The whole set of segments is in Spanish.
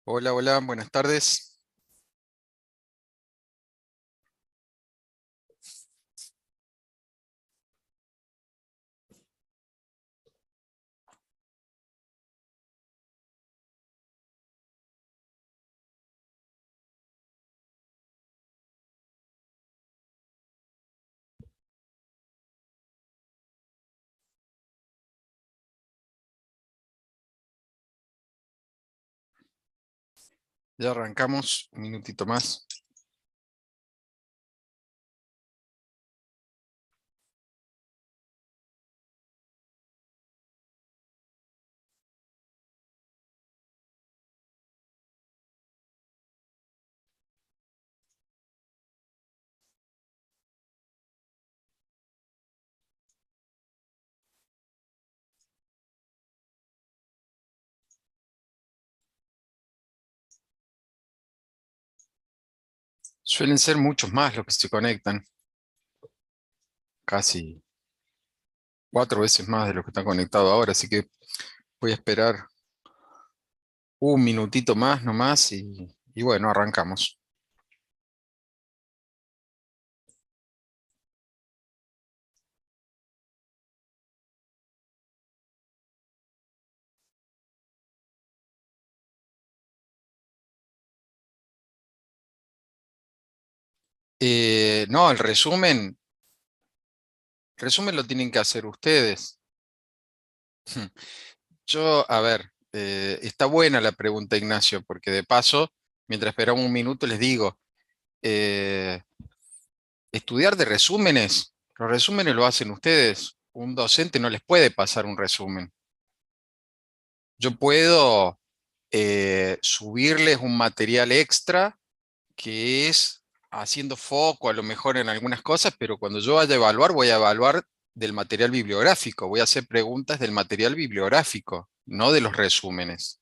Hola, hola, buenas tardes. Ya arrancamos, un minutito más. Suelen ser muchos más los que se conectan, casi 4 veces más de los que están conectados ahora, así que voy a esperar un minutito más nomás y bueno, arrancamos. No, el resumen lo tienen que hacer ustedes. Yo, a ver, está buena la pregunta, Ignacio, porque de paso, mientras esperamos un minuto, les digo, eh, estudiar de resúmenes, los resúmenes lo hacen ustedes. Un docente no les puede pasar un resumen. Yo puedo subirles un material extra que es haciendo foco a lo mejor en algunas cosas, pero cuando yo vaya a evaluar, voy a evaluar del material bibliográfico, voy a hacer preguntas del material bibliográfico, no de los resúmenes.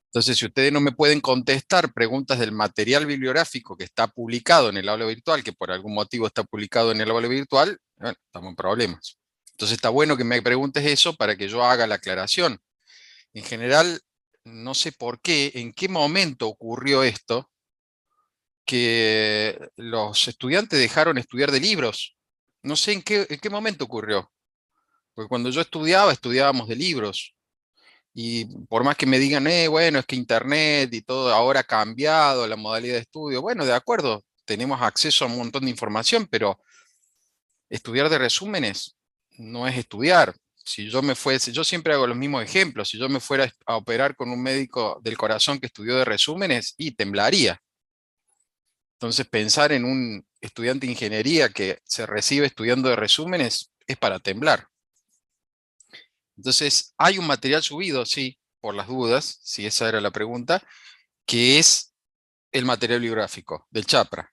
Entonces, si ustedes no me pueden contestar preguntas del material bibliográfico que está publicado en el aula virtual, que por algún motivo está publicado en el aula virtual, bueno, estamos en problemas. Entonces está bueno que me preguntes eso para que yo haga la aclaración. En general, no sé por qué, en qué momento ocurrió esto, que los estudiantes dejaron estudiar de libros. No sé en qué momento ocurrió, porque cuando yo estudiaba, estudiábamos de libros. Y por más que me digan, bueno, es que Internet y todo ahora ha cambiado la modalidad de estudio, bueno, de acuerdo, tenemos acceso a un montón de información, pero estudiar de resúmenes no es estudiar. Si yo me fuese, yo siempre hago los mismos ejemplos, si yo me fuera a operar con un médico del corazón que estudió de resúmenes, y temblaría. Entonces pensar en un estudiante de ingeniería que se recibe estudiando de resúmenes es para temblar. Entonces, hay un material subido, sí, por las dudas, si esa era la pregunta, que es el material bibliográfico del Chapra.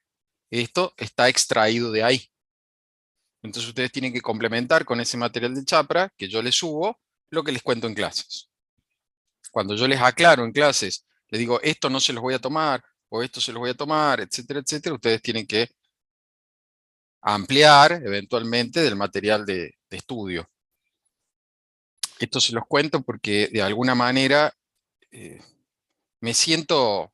Esto está extraído de ahí. Entonces ustedes tienen que complementar con ese material del Chapra que yo les subo lo que les cuento en clases. Cuando yo les aclaro en clases, les digo, esto no se los voy a tomar, o esto se los voy a tomar, etcétera, etcétera, ustedes tienen que ampliar eventualmente del material de estudio. Esto se los cuento porque de alguna manera eh, me siento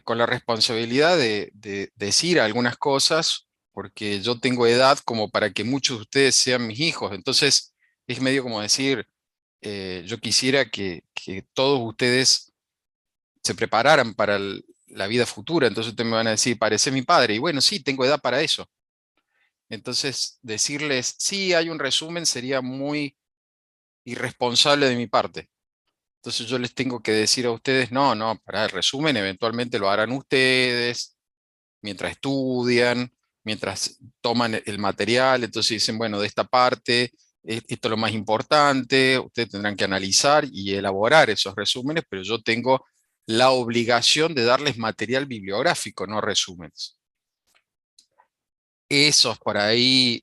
con la responsabilidad de decir algunas cosas, porque yo tengo edad como para que muchos de ustedes sean mis hijos. Entonces, es medio como decir, yo quisiera que todos ustedes se prepararan para la vida futura. Entonces ustedes me van a decir, parece mi padre. Y bueno, sí, tengo edad para eso. Entonces, decirles, sí, hay un resumen sería muy irresponsable de mi parte. Entonces yo les tengo que decir a ustedes, no, no, para el resumen eventualmente lo harán ustedes, mientras estudian, mientras toman el material, entonces dicen, bueno, de esta parte, esto es lo más importante, ustedes tendrán que analizar y elaborar esos resúmenes, pero yo tengo la obligación de darles material bibliográfico, no resúmenes. Esos por ahí,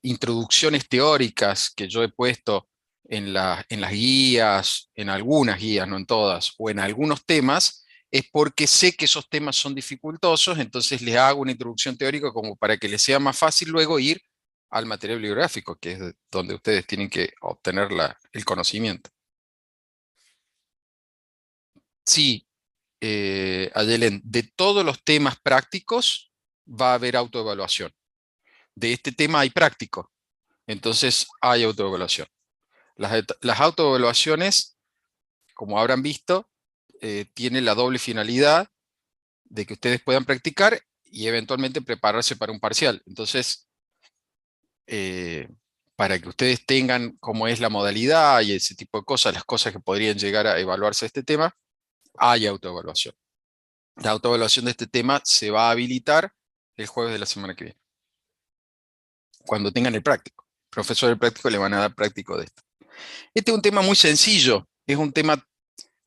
introducciones teóricas que yo he puesto en las guías, en algunas guías, no en todas, o en algunos temas, es porque sé que esos temas son dificultosos, entonces les hago una introducción teórica como para que les sea más fácil luego ir al material bibliográfico, que es donde ustedes tienen que obtener el conocimiento. Sí, Ayelen, de todos los temas prácticos va a haber autoevaluación. De este tema hay práctico, entonces hay autoevaluación. Las autoevaluaciones, como habrán visto, tienen la doble finalidad de que ustedes puedan practicar y eventualmente prepararse para un parcial. Entonces, eh, para que ustedes tengan cómo es la modalidad y ese tipo de cosas, las cosas que podrían llegar a evaluarse de este tema, hay autoevaluación. La autoevaluación de este tema se va a habilitar el jueves de la semana que viene, cuando tengan el práctico. El profesor del práctico le van a dar práctico de esto. Este es un tema muy sencillo, es un tema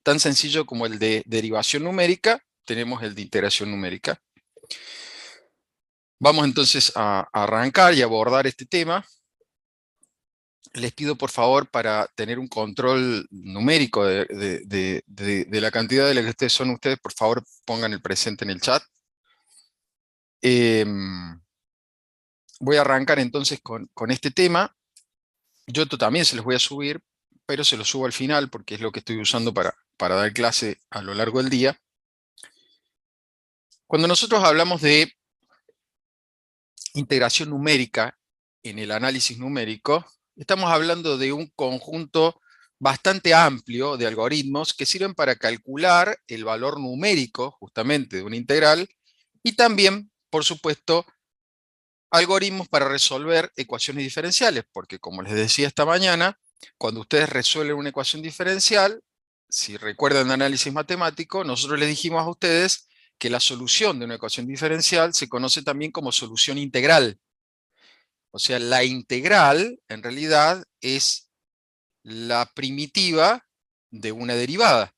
tan sencillo como el de derivación numérica, tenemos el de integración numérica. Vamos entonces a arrancar y abordar este tema. Les pido por favor, para tener un control numérico de la cantidad de la que ustedes son ustedes, por favor pongan el presente en el chat. Voy a arrancar entonces con este tema. Yo esto también se los voy a subir, pero se los subo al final porque es lo que estoy usando para dar clase a lo largo del día. Cuando nosotros hablamos de integración numérica en el análisis numérico, estamos hablando de un conjunto bastante amplio de algoritmos que sirven para calcular el valor numérico, justamente, de una integral, y también, por supuesto, algoritmos para resolver ecuaciones diferenciales, porque como les decía esta mañana, cuando ustedes resuelven una ecuación diferencial, si recuerdan de análisis matemático, nosotros les dijimos a ustedes que la solución de una ecuación diferencial se conoce también como solución integral. O sea, la integral, en realidad, es la primitiva de una derivada.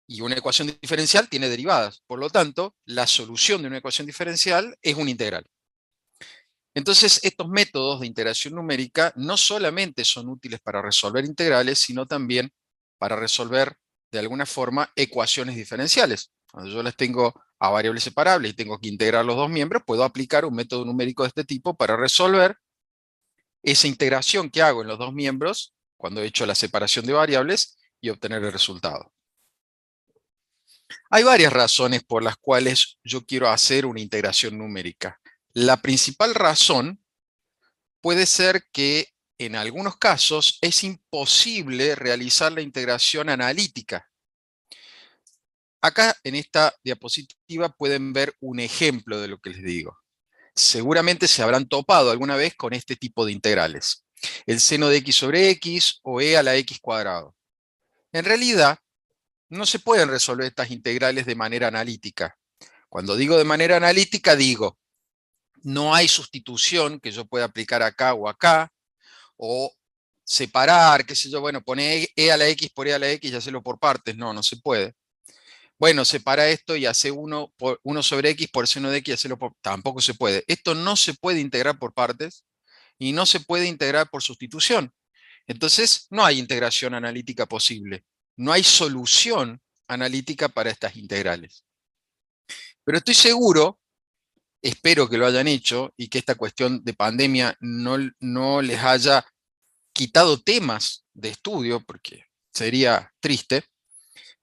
Y una ecuación diferencial tiene derivadas. Por lo tanto, la solución de una ecuación diferencial es una integral. Entonces, estos métodos de integración numérica no solamente son útiles para resolver integrales, sino también para resolver, de alguna forma, ecuaciones diferenciales. Cuando yo las tengo a variables separables y tengo que integrar los dos miembros, puedo aplicar un método numérico de este tipo para resolver esa integración que hago en los dos miembros, cuando he hecho la separación de variables, y obtener el resultado. Hay varias razones por las cuales yo quiero hacer una integración numérica. La principal razón puede ser que en algunos casos es imposible realizar la integración analítica. Acá en esta diapositiva pueden ver un ejemplo de lo que les digo. Seguramente se habrán topado alguna vez con este tipo de integrales. El seno de x sobre x o e a la x cuadrado. En realidad, no se pueden resolver estas integrales de manera analítica. Cuando digo de manera analítica, digo, no hay sustitución que yo pueda aplicar acá o acá, o separar, qué sé yo, bueno, pone e a la x por e a la x y hacerlo por partes. No, no se puede. Bueno, separa esto y hace 1 sobre x por seno de x y hacerlo por... Tampoco se puede. Esto no se puede integrar por partes y no se puede integrar por sustitución. Entonces, no hay integración analítica posible. No hay solución analítica para estas integrales. Pero estoy seguro, espero que lo hayan hecho y que esta cuestión de pandemia no les haya quitado temas de estudio, porque sería triste.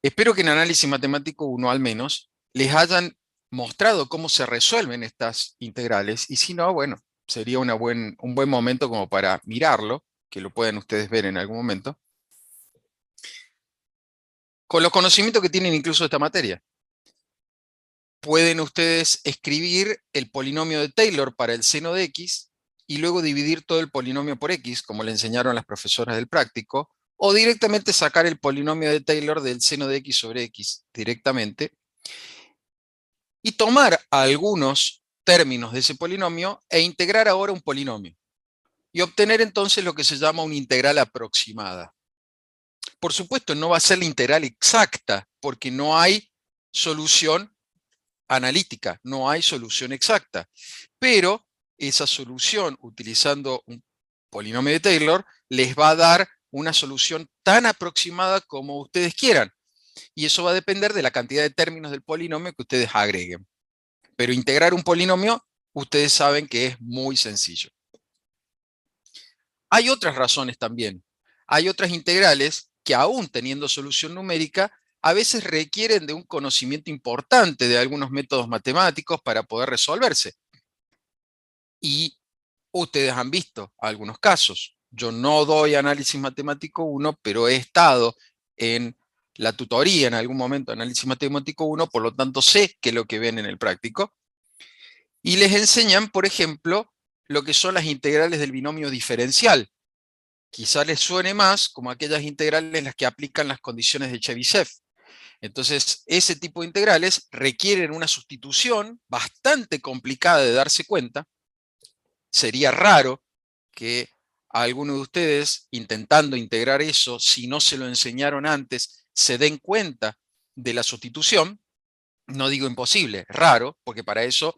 Espero que en análisis matemático 1 al menos les hayan mostrado cómo se resuelven estas integrales, y si no, bueno, sería un buen momento como para mirarlo, que lo pueden ustedes ver en algún momento, con los conocimientos que tienen incluso de esta materia. Pueden ustedes escribir el polinomio de Taylor para el seno de x y luego dividir todo el polinomio por x, como le enseñaron las profesoras del práctico, o directamente sacar el polinomio de Taylor del seno de x sobre x directamente, y tomar algunos términos de ese polinomio e integrar ahora un polinomio, y obtener entonces lo que se llama una integral aproximada. Por supuesto, no va a ser la integral exacta, porque no hay solución analítica, no hay solución exacta, pero esa solución, utilizando un polinomio de Taylor, les va a dar una solución tan aproximada como ustedes quieran, y eso va a depender de la cantidad de términos del polinomio que ustedes agreguen. Pero integrar un polinomio, ustedes saben que es muy sencillo. Hay otras razones también. Hay otras integrales que, aún teniendo solución numérica, a veces requieren de un conocimiento importante de algunos métodos matemáticos para poder resolverse. Y ustedes han visto algunos casos. Yo no doy análisis matemático 1, pero he estado en la tutoría en algún momento de análisis matemático 1, por lo tanto sé qué es lo que ven en el práctico. Y les enseñan, por ejemplo, lo que son las integrales del binomio diferencial. Quizá les suene más como aquellas integrales en las que aplican las condiciones de Chebyshev. Entonces, ese tipo de integrales requieren una sustitución bastante complicada de darse cuenta. Sería raro que a alguno de ustedes, intentando integrar eso, si no se lo enseñaron antes, se den cuenta de la sustitución. No digo imposible, raro, porque para eso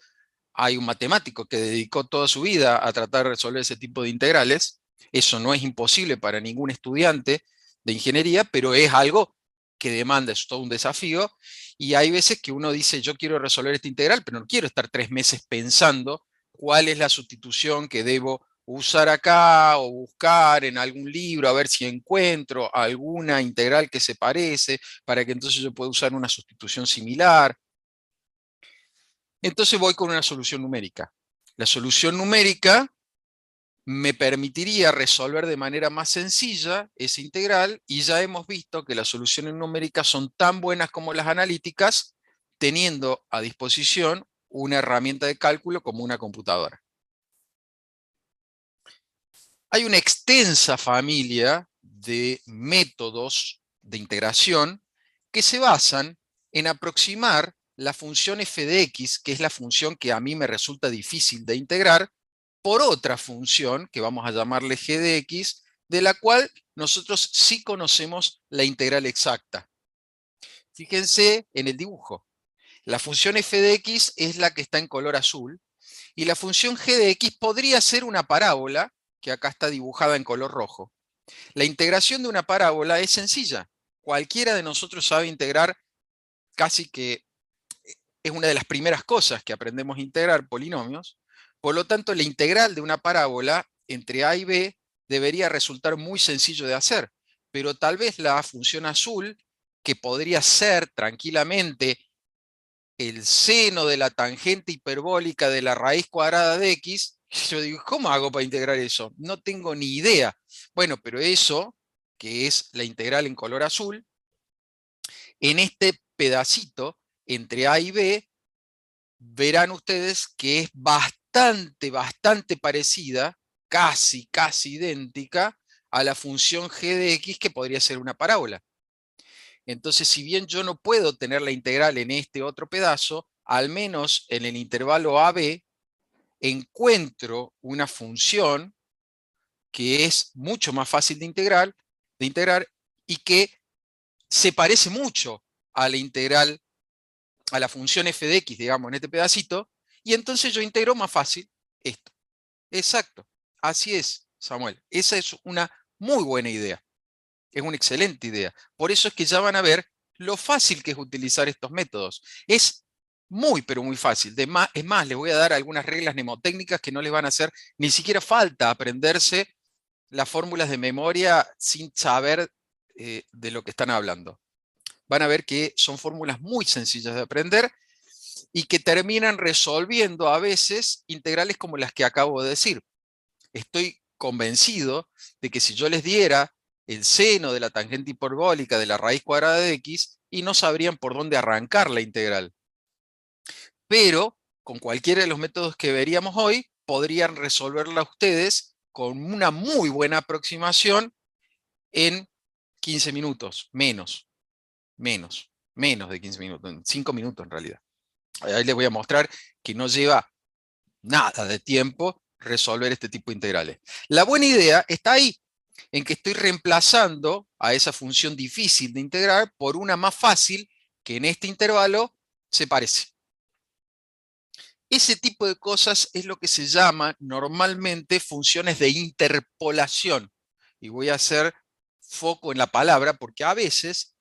hay un matemático que dedicó toda su vida a tratar de resolver ese tipo de integrales. Eso no es imposible para ningún estudiante de ingeniería, pero es algo que demanda, es todo un desafío. Y hay veces que uno dice, yo quiero resolver este integral, pero no quiero estar 3 meses pensando cuál es la sustitución que debo usar acá o buscar en algún libro a ver si encuentro alguna integral que se parece para que entonces yo pueda usar una sustitución similar. Entonces voy con una solución numérica. La solución numérica me permitiría resolver de manera más sencilla ese integral, y ya hemos visto que las soluciones numéricas son tan buenas como las analíticas, teniendo a disposición una herramienta de cálculo como una computadora. Hay una extensa familia de métodos de integración que se basan en aproximar la función f de x, que es la función que a mí me resulta difícil de integrar, por otra función que vamos a llamarle g de x, de la cual nosotros sí conocemos la integral exacta. Fíjense en el dibujo. La función f de x es la que está en color azul, y la función g de x podría ser una parábola, que acá está dibujada en color rojo. La integración de una parábola es sencilla. Cualquiera de nosotros sabe integrar, casi que es una de las primeras cosas que aprendemos a integrar polinomios. Por lo tanto, la integral de una parábola entre a y b debería resultar muy sencillo de hacer. Pero tal vez la función azul, que podría ser tranquilamente el seno de la tangente hiperbólica de la raíz cuadrada de x, yo digo, ¿cómo hago para integrar eso? No tengo ni idea. Bueno, pero eso, que es la integral en color azul, en este pedacito entre a y b, verán ustedes que es bastante parecida, casi idéntica, a la función g de x, que podría ser una parábola. Entonces, si bien yo no puedo tener la integral en este otro pedazo, al menos en el intervalo AB encuentro una función que es mucho más fácil de integrar y que se parece mucho a la integral, a la función f de x, digamos, en este pedacito, y entonces yo integro más fácil esto. Exacto. Así es, Samuel. Esa es una muy buena idea. Es una excelente idea. Por eso es que ya van a ver lo fácil que es utilizar estos métodos. Es muy, pero muy fácil. Es más, les voy a dar algunas reglas mnemotécnicas que no les van a hacer ni siquiera falta aprenderse las fórmulas de memoria sin saber de lo que están hablando. Van a ver que son fórmulas muy sencillas de aprender y que terminan resolviendo a veces integrales como las que acabo de decir. Estoy convencido de que si yo les diera el seno de la tangente hiperbólica de la raíz cuadrada de x, y no sabrían por dónde arrancar la integral. Pero con cualquiera de los métodos que veríamos hoy, podrían resolverla ustedes con una muy buena aproximación en 15 minutos, menos de 15 minutos, en 5 minutos en realidad. Ahí les voy a mostrar que no lleva nada de tiempo resolver este tipo de integrales. La buena idea está ahí, en que estoy reemplazando a esa función difícil de integrar por una más fácil, que en este intervalo se parece. Ese tipo de cosas es lo que se llama normalmente funciones de interpolación. Y voy a hacer foco en la palabra porque a veces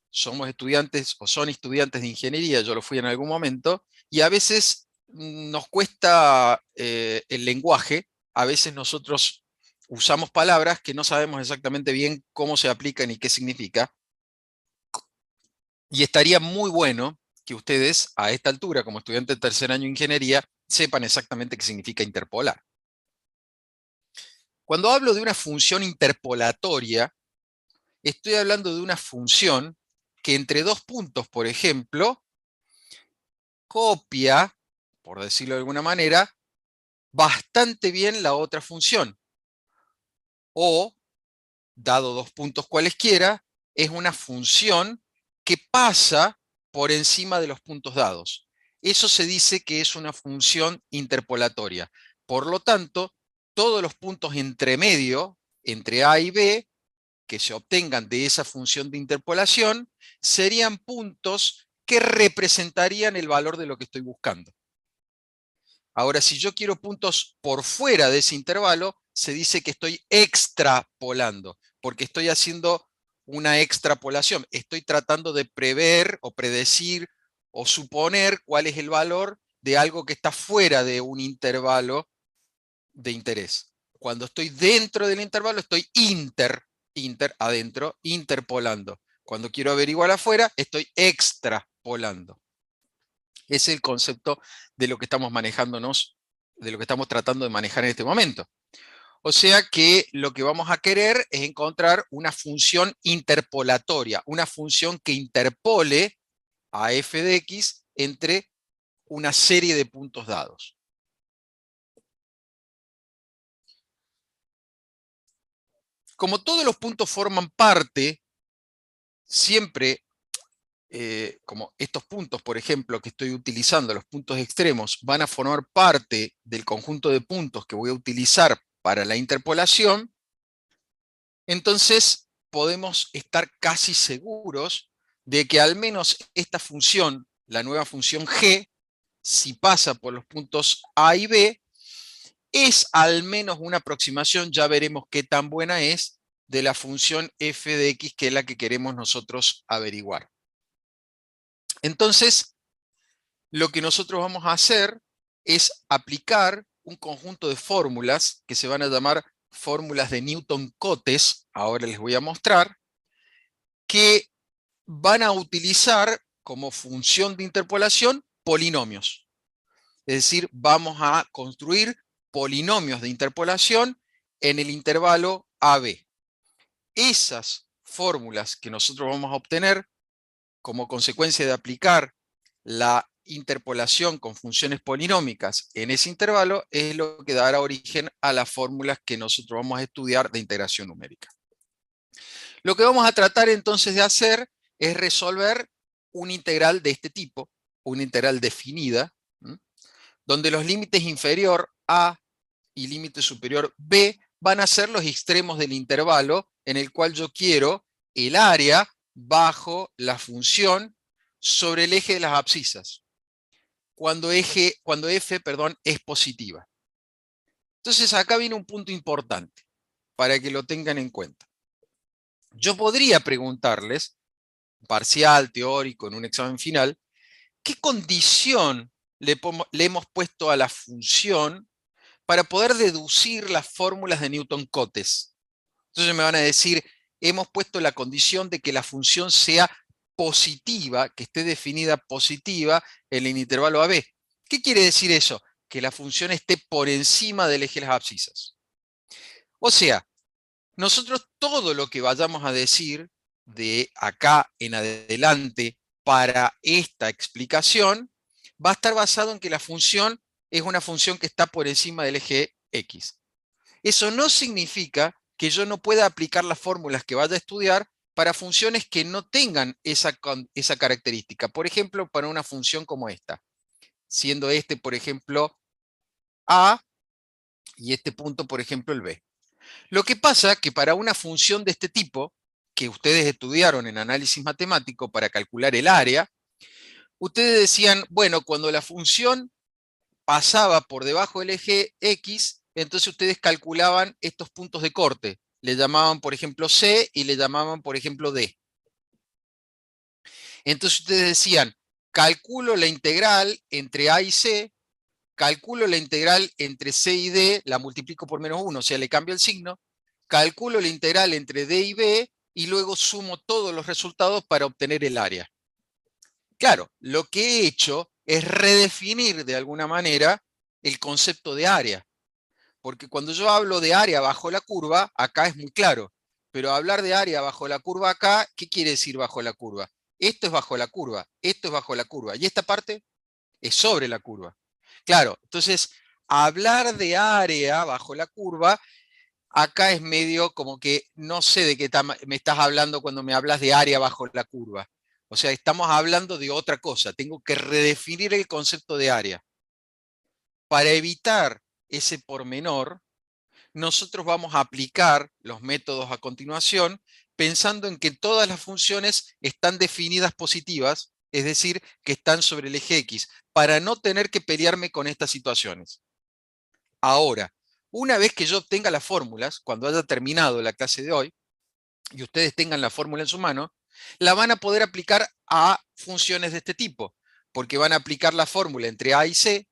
somos estudiantes o son estudiantes de ingeniería, yo lo fui en algún momento, y a veces nos cuesta el lenguaje, a veces nosotros usamos palabras que no sabemos exactamente bien cómo se aplican y qué significa, Y estaría muy bueno que ustedes, a esta altura, como estudiantes de tercer año de ingeniería, sepan exactamente qué significa interpolar. Cuando hablo de una función interpolatoria, estoy hablando de una función que entre dos puntos, por ejemplo, copia, por decirlo de alguna manera, bastante bien la otra función. O, dado dos puntos cualesquiera, es una función que pasa por encima de los puntos dados. Eso se dice que es una función interpolatoria. Por lo tanto, todos los puntos entre medio, entre A y B, que se obtengan de esa función de interpolación, serían puntos que representarían el valor de lo que estoy buscando. Ahora, si yo quiero puntos por fuera de ese intervalo, se dice que estoy extrapolando, porque estoy haciendo una extrapolación. Estoy tratando de prever o predecir o suponer cuál es el valor de algo que está fuera de un intervalo de interés. Cuando estoy dentro del intervalo, estoy adentro, interpolando. Cuando quiero averiguar afuera, estoy extrapolando. Ese es el concepto de lo que estamos manejándonos, de lo que estamos tratando de manejar en este momento. O sea que lo que vamos a querer es encontrar una función interpolatoria, una función que interpole a f de x entre una serie de puntos dados. Como todos los puntos forman parte, siempre, como estos puntos, por ejemplo, que estoy utilizando, los puntos extremos, van a formar parte del conjunto de puntos que voy a utilizar para la interpolación, entonces podemos estar casi seguros de que al menos esta función, la nueva función g, si pasa por los puntos A y B, es al menos una aproximación, ya veremos qué tan buena es, de la función f de x, que es la que queremos nosotros averiguar. Entonces, lo que nosotros vamos a hacer es aplicar un conjunto de fórmulas que se van a llamar fórmulas de Newton-Cotes, ahora les voy a mostrar, que van a utilizar como función de interpolación polinomios. Es decir, vamos a construir polinomios de interpolación en el intervalo AB. Esas fórmulas que nosotros vamos a obtener como consecuencia de aplicar la interpolación con funciones polinómicas en ese intervalo es lo que dará origen a las fórmulas que nosotros vamos a estudiar de integración numérica. Lo que vamos a tratar entonces de hacer es resolver una integral de este tipo, una integral definida, donde los límites inferior A y límite superior B van a ser los extremos del intervalo en el cual yo quiero el área bajo la función sobre el eje de las abscisas, cuando f, es positiva. Entonces acá viene un punto importante para que lo tengan en cuenta. Yo podría preguntarles, parcial, teórico, en un examen final, ¿qué condición le hemos puesto a la función para poder deducir las fórmulas de Newton-Cotes? Entonces me van a decir, hemos puesto la condición de que la función sea positiva, que esté definida positiva en el intervalo AB. ¿Qué quiere decir eso? Que la función esté por encima del eje de las abscisas. O sea, nosotros todo lo que vayamos a decir de acá en adelante para esta explicación va a estar basado en que la función es una función que está por encima del eje X. Eso no significa que yo no pueda aplicar las fórmulas que vaya a estudiar para funciones que no tengan esa característica. Por ejemplo, para una función como esta, siendo este, por ejemplo, A y este punto, por ejemplo, el B. Lo que pasa es que para una función de este tipo, que ustedes estudiaron en análisis matemático para calcular el área, ustedes decían, bueno, cuando la función pasaba por debajo del eje X, entonces ustedes calculaban estos puntos de corte. Le llamaban, por ejemplo, C y le llamaban, por ejemplo, D. Entonces ustedes decían, calculo la integral entre A y C, calculo la integral entre C y D, la multiplico por -1, o sea, le cambio el signo, calculo la integral entre D y B, y luego sumo todos los resultados para obtener el área. Claro, lo que he hecho es redefinir de alguna manera el concepto de área. Porque cuando yo hablo de área bajo la curva, acá es muy claro. Pero hablar de área bajo la curva acá, ¿qué quiere decir bajo la curva? Esto es bajo la curva, esto es bajo la curva, y esta parte es sobre la curva. Claro, entonces, hablar de área bajo la curva, acá es medio como que no sé de qué me estás hablando cuando me hablas de área bajo la curva. O sea, estamos hablando de otra cosa. Tengo que redefinir el concepto de área. Para evitar ese pormenor, nosotros vamos a aplicar los métodos a continuación pensando en que todas las funciones están definidas positivas, es decir, que están sobre el eje X, para no tener que pelearme con estas situaciones. Ahora, una vez que yo obtenga las fórmulas, cuando haya terminado la clase de hoy, y ustedes tengan la fórmula en su mano, la van a poder aplicar a funciones de este tipo, porque van a aplicar la fórmula entre A y C,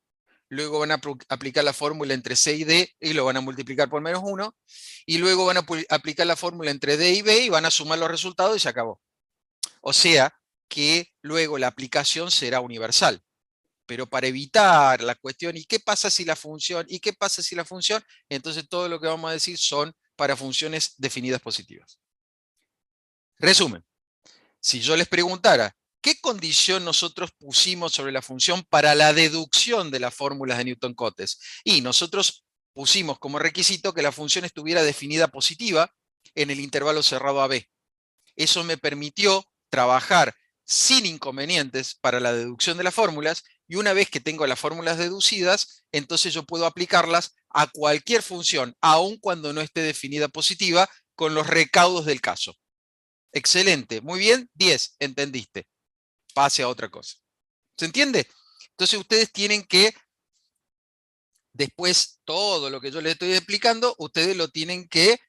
luego van a aplicar la fórmula entre C y D y lo van a multiplicar por -1, y luego van a aplicar la fórmula entre D y B y van a sumar los resultados y se acabó. O sea que luego la aplicación será universal. Pero para evitar la cuestión, ¿y qué pasa si la función? ¿Y qué pasa si la función? Entonces todo lo que vamos a decir son para funciones definidas positivas. Resumen, si yo les preguntara, ¿qué condición nosotros pusimos sobre la función para la deducción de las fórmulas de Newton-Cotes? Y nosotros pusimos como requisito que la función estuviera definida positiva en el intervalo cerrado AB. Eso me permitió trabajar sin inconvenientes para la deducción de las fórmulas, y una vez que tengo las fórmulas deducidas, entonces yo puedo aplicarlas a cualquier función, aun cuando no esté definida positiva, con los recaudos del caso. Excelente, muy bien, 10, entendiste. Pase a otra cosa. ¿Se entiende? Entonces ustedes tienen que, después todo lo que yo les estoy explicando, ustedes lo tienen que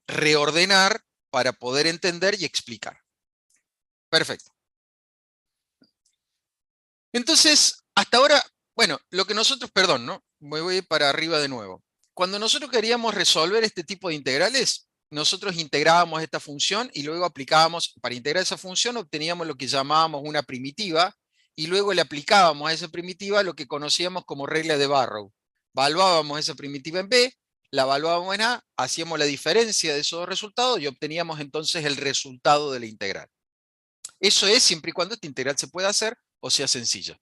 reordenar para poder entender y explicar. Perfecto. Entonces, hasta ahora, bueno, lo que nosotros, perdón, ¿no? Me voy para arriba de nuevo. Cuando nosotros queríamos resolver este tipo de integrales, nosotros integrábamos esta función y luego aplicábamos, para integrar esa función obteníamos lo que llamábamos una primitiva y luego le aplicábamos a esa primitiva lo que conocíamos como regla de Barrow. Valuábamos esa primitiva en B, la evaluábamos en A, hacíamos la diferencia de esos dos resultados y obteníamos entonces el resultado de la integral. Eso es siempre y cuando esta integral se pueda hacer o sea sencilla.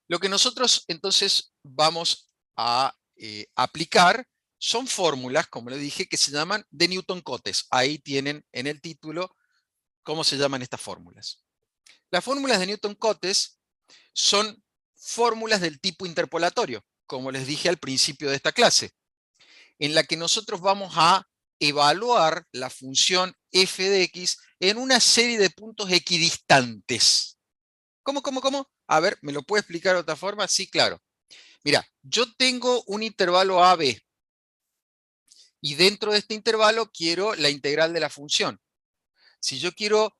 Lo que nosotros entonces vamos a aplicar son fórmulas, como le dije, que se llaman de Newton-Cotes. Ahí tienen en el título cómo se llaman estas fórmulas. Las fórmulas de Newton-Cotes son fórmulas del tipo interpolatorio, como les dije al principio de esta clase, en la que nosotros vamos a evaluar la función f de x en una serie de puntos equidistantes. ¿Cómo? A ver, ¿me lo puede explicar de otra forma? Sí, claro. Mira, yo tengo un intervalo AB y dentro de este intervalo quiero la integral de la función. Si yo quiero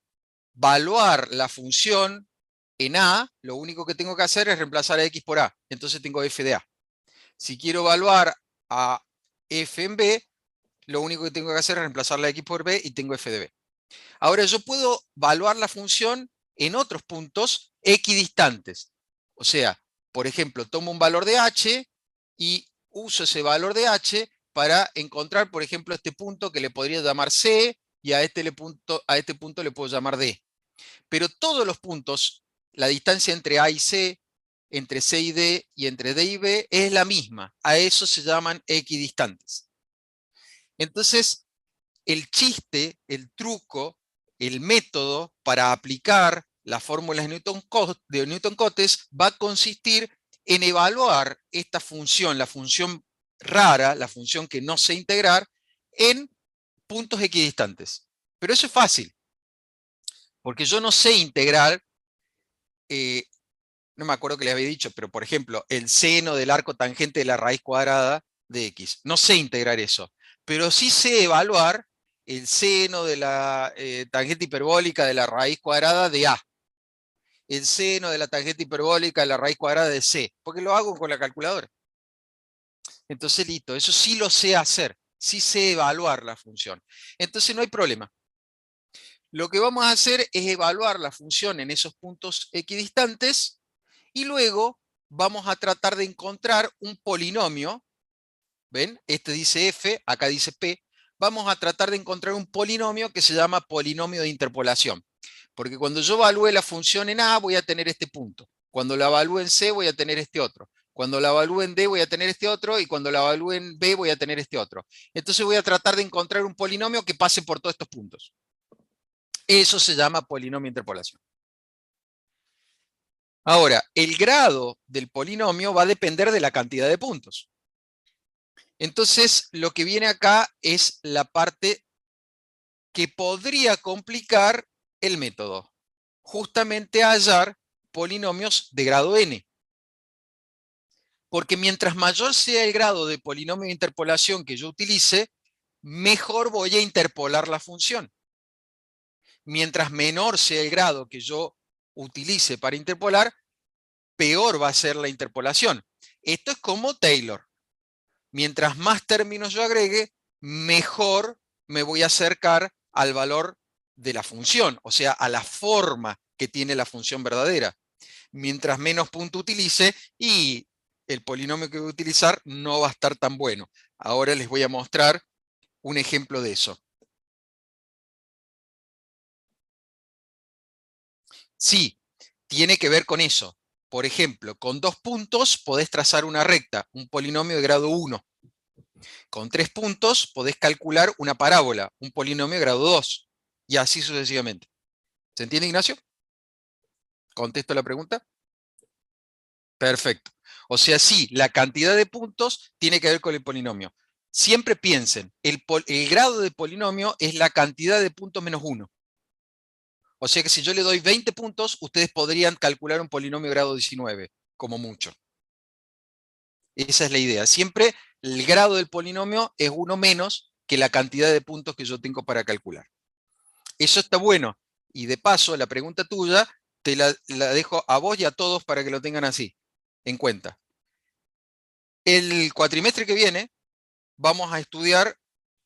evaluar la función en A, lo único que tengo que hacer es reemplazar a X por A. Entonces tengo f de A. Si quiero evaluar a f en B, lo único que tengo que hacer es reemplazar la X por B y tengo f de B. Ahora yo puedo evaluar la función en otros puntos equidistantes. O sea, por ejemplo, tomo un valor de h y uso ese valor de h para encontrar, por ejemplo, este punto que le podría llamar C y a este punto le puedo llamar D. Pero todos los puntos, la distancia entre A y C, entre C y D y entre D y B es la misma. A eso se llaman equidistantes. Entonces, el chiste, el truco, el método para aplicar las fórmulas de Newton-Cotes va a consistir en evaluar esta función, la función rara, la función que no sé integrar, en puntos equidistantes. Pero eso es fácil, porque yo no sé integrar, no me acuerdo que les había dicho, pero por ejemplo, el seno del arco tangente de la raíz cuadrada de x. No sé integrar eso, pero sí sé evaluar el seno de la tangente hiperbólica de la raíz cuadrada de A, el seno de la tangente hiperbólica de la raíz cuadrada de C, porque lo hago con la calculadora. Entonces, listo, eso sí lo sé hacer, sí sé evaluar la función. Entonces no hay problema. Lo que vamos a hacer es evaluar la función en esos puntos equidistantes y luego vamos a tratar de encontrar un polinomio. ¿Ven? Este dice f, acá dice p. Vamos a tratar de encontrar un polinomio que se llama polinomio de interpolación. Porque cuando yo evalúe la función en A, voy a tener este punto. Cuando la evalúe en C, voy a tener este otro. Cuando la evalúe en D, voy a tener este otro. Y cuando la evalúe en B, voy a tener este otro. Entonces voy a tratar de encontrar un polinomio que pase por todos estos puntos. Eso se llama polinomio de interpolación. Ahora, el grado del polinomio va a depender de la cantidad de puntos. Entonces, lo que viene acá es la parte que podría complicar el método. Justamente hallar polinomios de grado n. Porque mientras mayor sea el grado de polinomio de interpolación que yo utilice, mejor voy a interpolar la función. Mientras menor sea el grado que yo utilice para interpolar, peor va a ser la interpolación. Esto es como Taylor. Mientras más términos yo agregue, mejor me voy a acercar al valor de la función, o sea, a la forma que tiene la función verdadera. Mientras menos punto utilice, y el polinomio que voy a utilizar no va a estar tan bueno. Ahora les voy a mostrar un ejemplo de eso. Sí, tiene que ver con eso. Por ejemplo, con 2 puntos podés trazar una recta, un polinomio de grado 1. Con 3 puntos podés calcular una parábola, un polinomio de grado 2. Y así sucesivamente. ¿Se entiende, Ignacio? ¿Contesto la pregunta? Perfecto. O sea, sí, la cantidad de puntos tiene que ver con el polinomio. Siempre piensen, el grado de polinomio es la cantidad de puntos menos 1. O sea que si yo le doy 20 puntos, ustedes podrían calcular un polinomio de grado 19, como mucho. Esa es la idea. Siempre el grado del polinomio es 1 menos que la cantidad de puntos que yo tengo para calcular. Eso está bueno. Y de paso, la pregunta tuya te la dejo a vos y a todos para que lo tengan así, en cuenta. El cuatrimestre que viene vamos a estudiar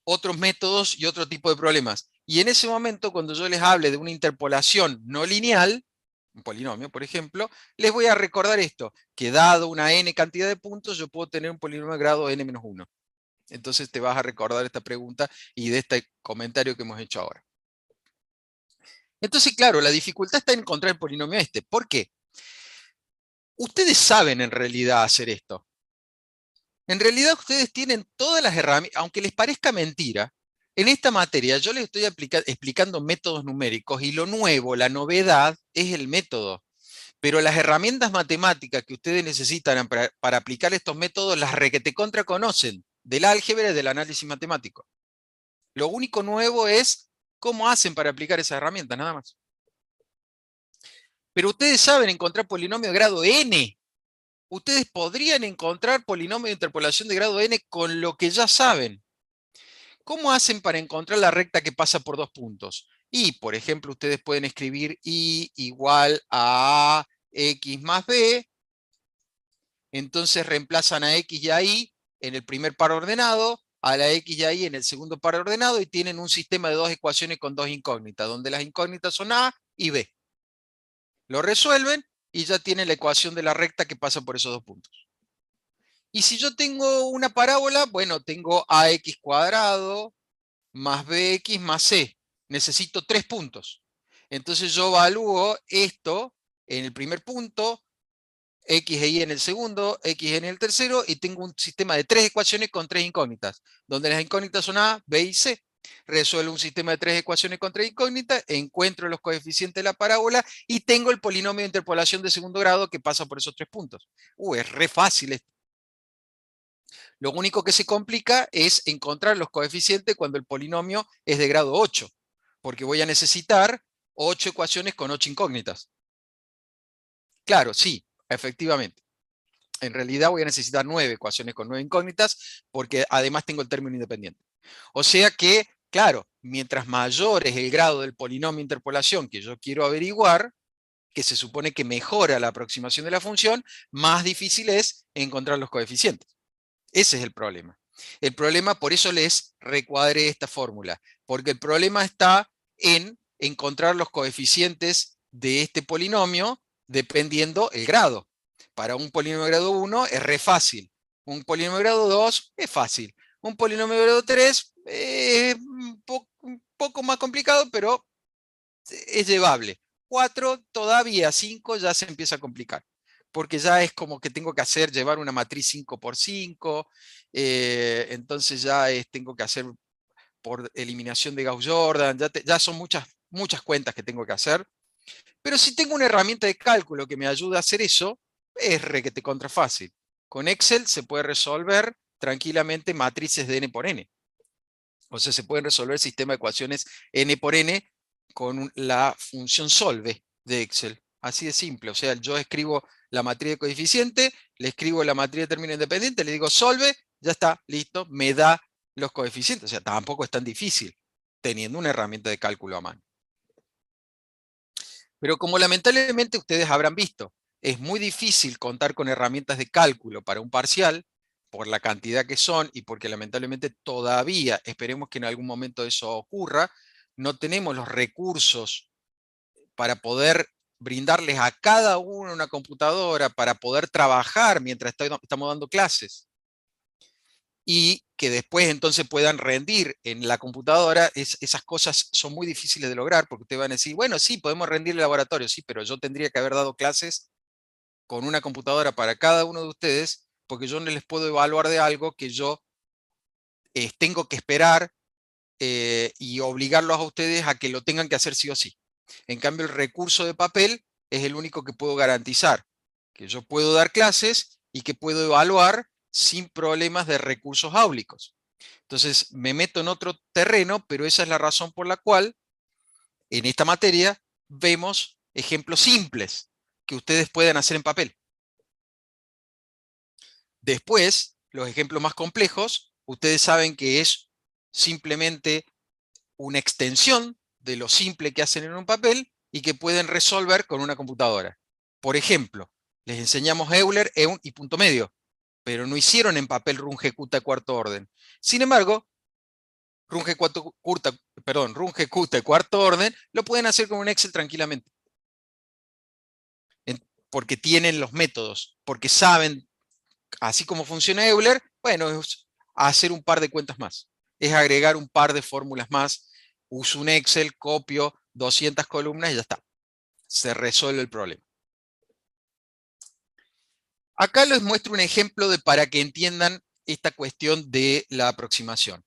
otros métodos y otro tipo de problemas. Y en ese momento, cuando yo les hable de una interpolación no lineal, un polinomio, por ejemplo, les voy a recordar esto, que dado una n cantidad de puntos, yo puedo tener un polinomio de grado n-1. Entonces te vas a recordar esta pregunta y de este comentario que hemos hecho ahora. Entonces, claro, la dificultad está en encontrar el polinomio este. ¿Por qué? Ustedes saben en realidad hacer esto. En realidad ustedes tienen todas las herramientas, aunque les parezca mentira, en esta materia yo les estoy explicando métodos numéricos y lo nuevo, la novedad, es el método. Pero las herramientas matemáticas que ustedes necesitan para aplicar estos métodos, las requete contra conocen, del álgebra y del análisis matemático. Lo único nuevo es cómo hacen para aplicar esas herramientas, nada más. Pero ustedes saben encontrar polinomio de grado n. Ustedes podrían encontrar polinomio de interpolación de grado n con lo que ya saben. ¿Cómo hacen para encontrar la recta que pasa por 2 puntos? Y, por ejemplo, ustedes pueden escribir y igual a x más b. Entonces reemplazan a x y a y en el primer par ordenado, a la x y a y en el segundo par ordenado, y tienen un sistema de 2 ecuaciones con 2 incógnitas, donde las incógnitas son a y b. Lo resuelven y ya tienen la ecuación de la recta que pasa por esos 2 puntos. Y si yo tengo una parábola, bueno, tengo ax cuadrado más bx más c. Necesito 3 puntos. Entonces yo evalúo esto en el primer punto, x e y en el segundo, x en el tercero, y tengo un sistema de 3 ecuaciones con 3 incógnitas, donde las incógnitas son a, b y c. Resuelvo un sistema de 3 ecuaciones con 3 incógnitas, encuentro los coeficientes de la parábola y tengo el polinomio de interpolación de segundo grado que pasa por esos 3 puntos. Es re fácil esto. Lo único que se complica es encontrar los coeficientes cuando el polinomio es de grado 8, porque voy a necesitar 8 ecuaciones con 8 incógnitas. Claro, sí, efectivamente. En realidad voy a necesitar 9 ecuaciones con 9 incógnitas, porque además tengo el término independiente. O sea que, claro, mientras mayor es el grado del polinomio de interpolación que yo quiero averiguar, que se supone que mejora la aproximación de la función, más difícil es encontrar los coeficientes. Ese es el problema. El problema, por eso les recuadré esta fórmula, porque el problema está en encontrar los coeficientes de este polinomio dependiendo el grado. Para un polinomio de grado 1 es re fácil. Un polinomio de grado 2 es fácil. Un polinomio de grado 3 es un poco más complicado, pero es llevable. 4 todavía, 5 ya se empieza a complicar. Porque ya es como que tengo que llevar una matriz 5 por 5, entonces ya tengo que hacer por eliminación de Gauss-Jordan, ya son muchas cuentas que tengo que hacer. Pero si tengo una herramienta de cálculo que me ayuda a hacer eso, es requete contra fácil. Con Excel se puede resolver tranquilamente matrices de n por n. O sea, se pueden resolver sistemas de ecuaciones n por n con la función solve de Excel. Así de simple. O sea, yo escribo la matriz de coeficiente, le escribo la matriz de término independiente, le digo solve, ya está, listo, me da los coeficientes. O sea, tampoco es tan difícil teniendo una herramienta de cálculo a mano. Pero como lamentablemente ustedes habrán visto, es muy difícil contar con herramientas de cálculo para un parcial, por la cantidad que son y porque lamentablemente todavía, esperemos que en algún momento eso ocurra, no tenemos los recursos para poder brindarles a cada uno una computadora para poder trabajar mientras estamos dando clases y que después entonces puedan rendir en la computadora. Esas cosas son muy difíciles de lograr porque ustedes van a decir, bueno, sí, podemos rendir el laboratorio, sí, pero yo tendría que haber dado clases con una computadora para cada uno de ustedes porque yo no les puedo evaluar de algo que yo tengo que esperar y obligarlos a ustedes a que lo tengan que hacer sí o sí. En cambio, el recurso de papel es el único que puedo garantizar, que yo puedo dar clases y que puedo evaluar sin problemas de recursos áulicos. Entonces, me meto en otro terreno, pero esa es la razón por la cual en esta materia vemos ejemplos simples que ustedes pueden hacer en papel. Después, los ejemplos más complejos, ustedes saben que es simplemente una extensión de lo simple que hacen en un papel y que pueden resolver con una computadora. Por ejemplo, les enseñamos Euler, EUN y punto medio, pero no hicieron en papel Runge Kuta de cuarto orden. Sin embargo, Runge Kuta de cuarto orden lo pueden hacer con un Excel tranquilamente, porque tienen los métodos, porque saben, así como funciona Euler, bueno, es hacer un par de cuentas más, es agregar un par de fórmulas más, uso un Excel, copio 200 columnas y ya está, se resuelve el problema. Acá les muestro un ejemplo para que entiendan esta cuestión de la aproximación.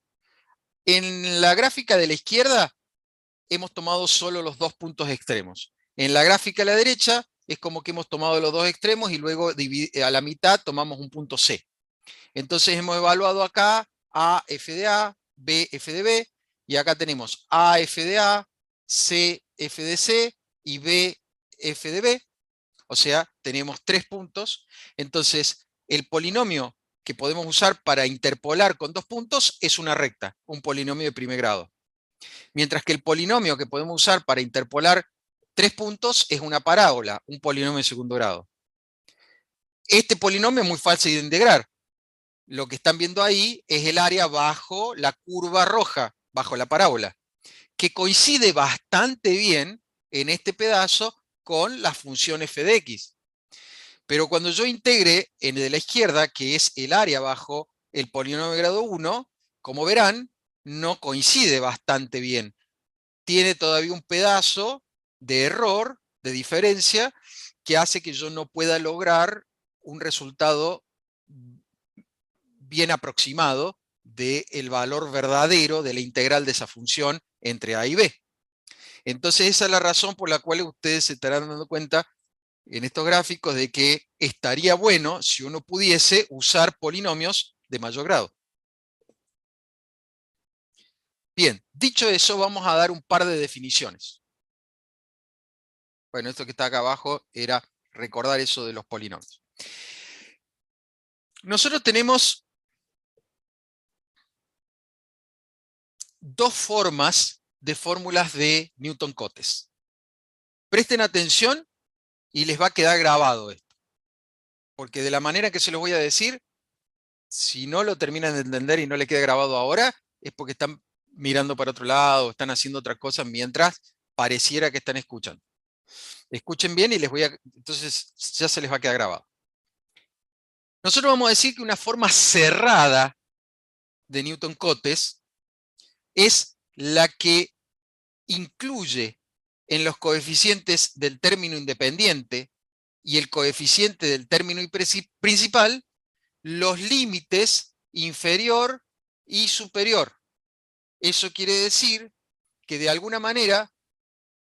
En la gráfica de la izquierda hemos tomado solo los dos puntos extremos. En la gráfica de la derecha es como que hemos tomado los dos extremos y luego a la mitad tomamos un punto C. Entonces hemos evaluado acá A, F de A, B, F de B, y acá tenemos A, F de A, C, F de C y B, F de B. O sea, tenemos 3 puntos. Entonces, el polinomio que podemos usar para interpolar con 2 puntos es una recta, un polinomio de primer grado. Mientras que el polinomio que podemos usar para interpolar 3 puntos es una parábola, un polinomio de segundo grado. Este polinomio es muy fácil de integrar. Lo que están viendo ahí es el área bajo la curva roja, bajo la parábola, que coincide bastante bien en este pedazo con la función f de x. Pero cuando yo integre en el de la izquierda, que es el área bajo el polinomio de grado 1, como verán, no coincide bastante bien. Tiene todavía un pedazo de error, de diferencia, que hace que yo no pueda lograr un resultado bien aproximado del valor verdadero de la integral de esa función entre a y b. Entonces esa es la razón por la cual ustedes se estarán dando cuenta en estos gráficos de que estaría bueno si uno pudiese usar polinomios de mayor grado. Bien, dicho eso, vamos a dar un par de definiciones. Bueno, esto que está acá abajo era recordar eso de los polinomios. Nosotros tenemos dos formas de fórmulas de Newton-Cotes. Presten atención y les va a quedar grabado esto. Porque de la manera que se los voy a decir, si no lo terminan de entender y no le queda grabado ahora, es porque están mirando para otro lado, están haciendo otra cosa mientras pareciera que están escuchando. Escuchen bien y entonces ya se les va a quedar grabado. Nosotros vamos a decir que una forma cerrada de Newton-Cotes es la que incluye en los coeficientes del término independiente y el coeficiente del término principal los límites inferior y superior. Eso quiere decir que de alguna manera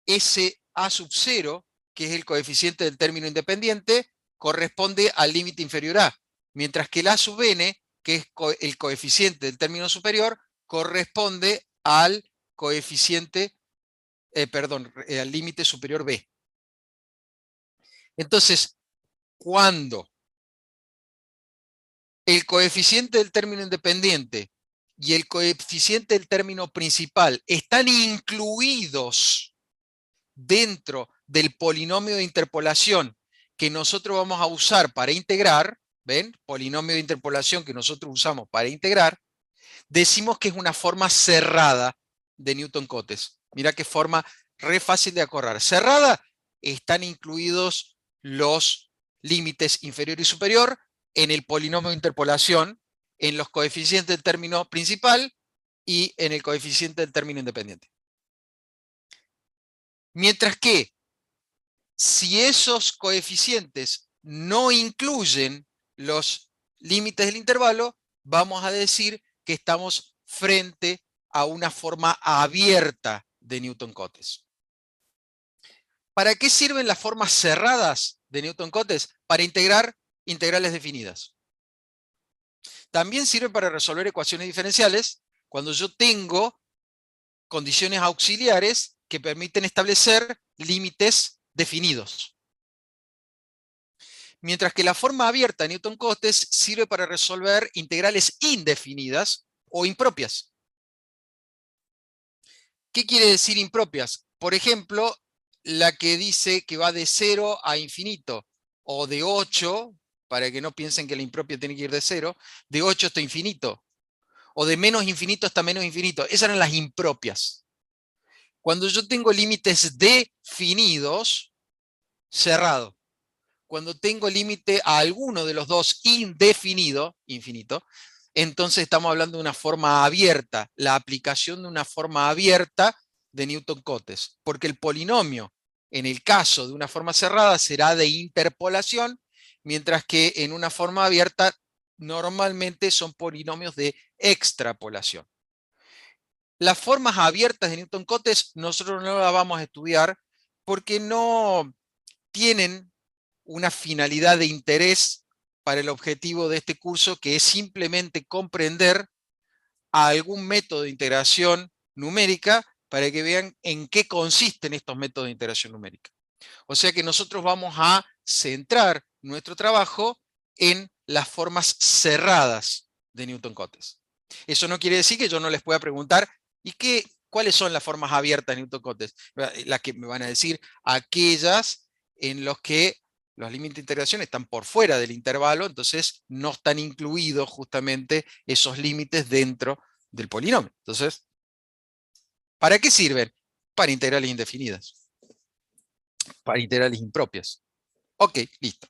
ese A sub 0, que es el coeficiente del término independiente, corresponde al límite inferior a, mientras que el A sub n, que es el coeficiente del término superior, corresponde al coeficiente, al límite superior b. Entonces, cuando el coeficiente del término independiente y el coeficiente del término principal están incluidos dentro del polinomio de interpolación que nosotros vamos a usar para integrar, ¿ven? Polinomio de interpolación que nosotros usamos para integrar, decimos que es una forma cerrada de Newton-Cotes. Mira qué forma re fácil de acordar. Cerrada, están incluidos los límites inferior y superior en el polinomio de interpolación, en los coeficientes del término principal y en el coeficiente del término independiente. Mientras que si esos coeficientes no incluyen los límites del intervalo, vamos a decir que estamos frente a una forma abierta de Newton-Cotes. ¿Para qué sirven las formas cerradas de Newton-Cotes? Para integrar integrales definidas. También sirven para resolver ecuaciones diferenciales cuando yo tengo condiciones auxiliares que permiten establecer límites definidos. Mientras que la forma abierta de Newton-Cotes sirve para resolver integrales indefinidas o impropias. ¿Qué quiere decir impropias? Por ejemplo, la que dice que va de 0 a infinito, o de 8, para que no piensen que la impropia tiene que ir de 0, de 8 hasta infinito, o de menos infinito hasta menos infinito. Esas eran las impropias. Cuando yo tengo límites definidos, cerrado. Cuando tengo límite a alguno de los dos indefinido, infinito, entonces estamos hablando de una forma abierta, la aplicación de una forma abierta de Newton-Cotes, porque el polinomio, en el caso de una forma cerrada, será de interpolación, mientras que en una forma abierta normalmente son polinomios de extrapolación. Las formas abiertas de Newton-Cotes nosotros no las vamos a estudiar porque no tienen una finalidad de interés para el objetivo de este curso, que es simplemente comprender algún método de integración numérica para que vean en qué consisten estos métodos de integración numérica. O sea que nosotros vamos a centrar nuestro trabajo en las formas cerradas de Newton-Cotes. Eso no quiere decir que yo no les pueda preguntar, ¿cuáles son las formas abiertas de Newton-Cotes? Las que me van a decir aquellas en las que los límites de integración están por fuera del intervalo, entonces no están incluidos justamente esos límites dentro del polinomio. Entonces, ¿para qué sirven? Para integrales indefinidas, para integrales impropias. Ok, listo.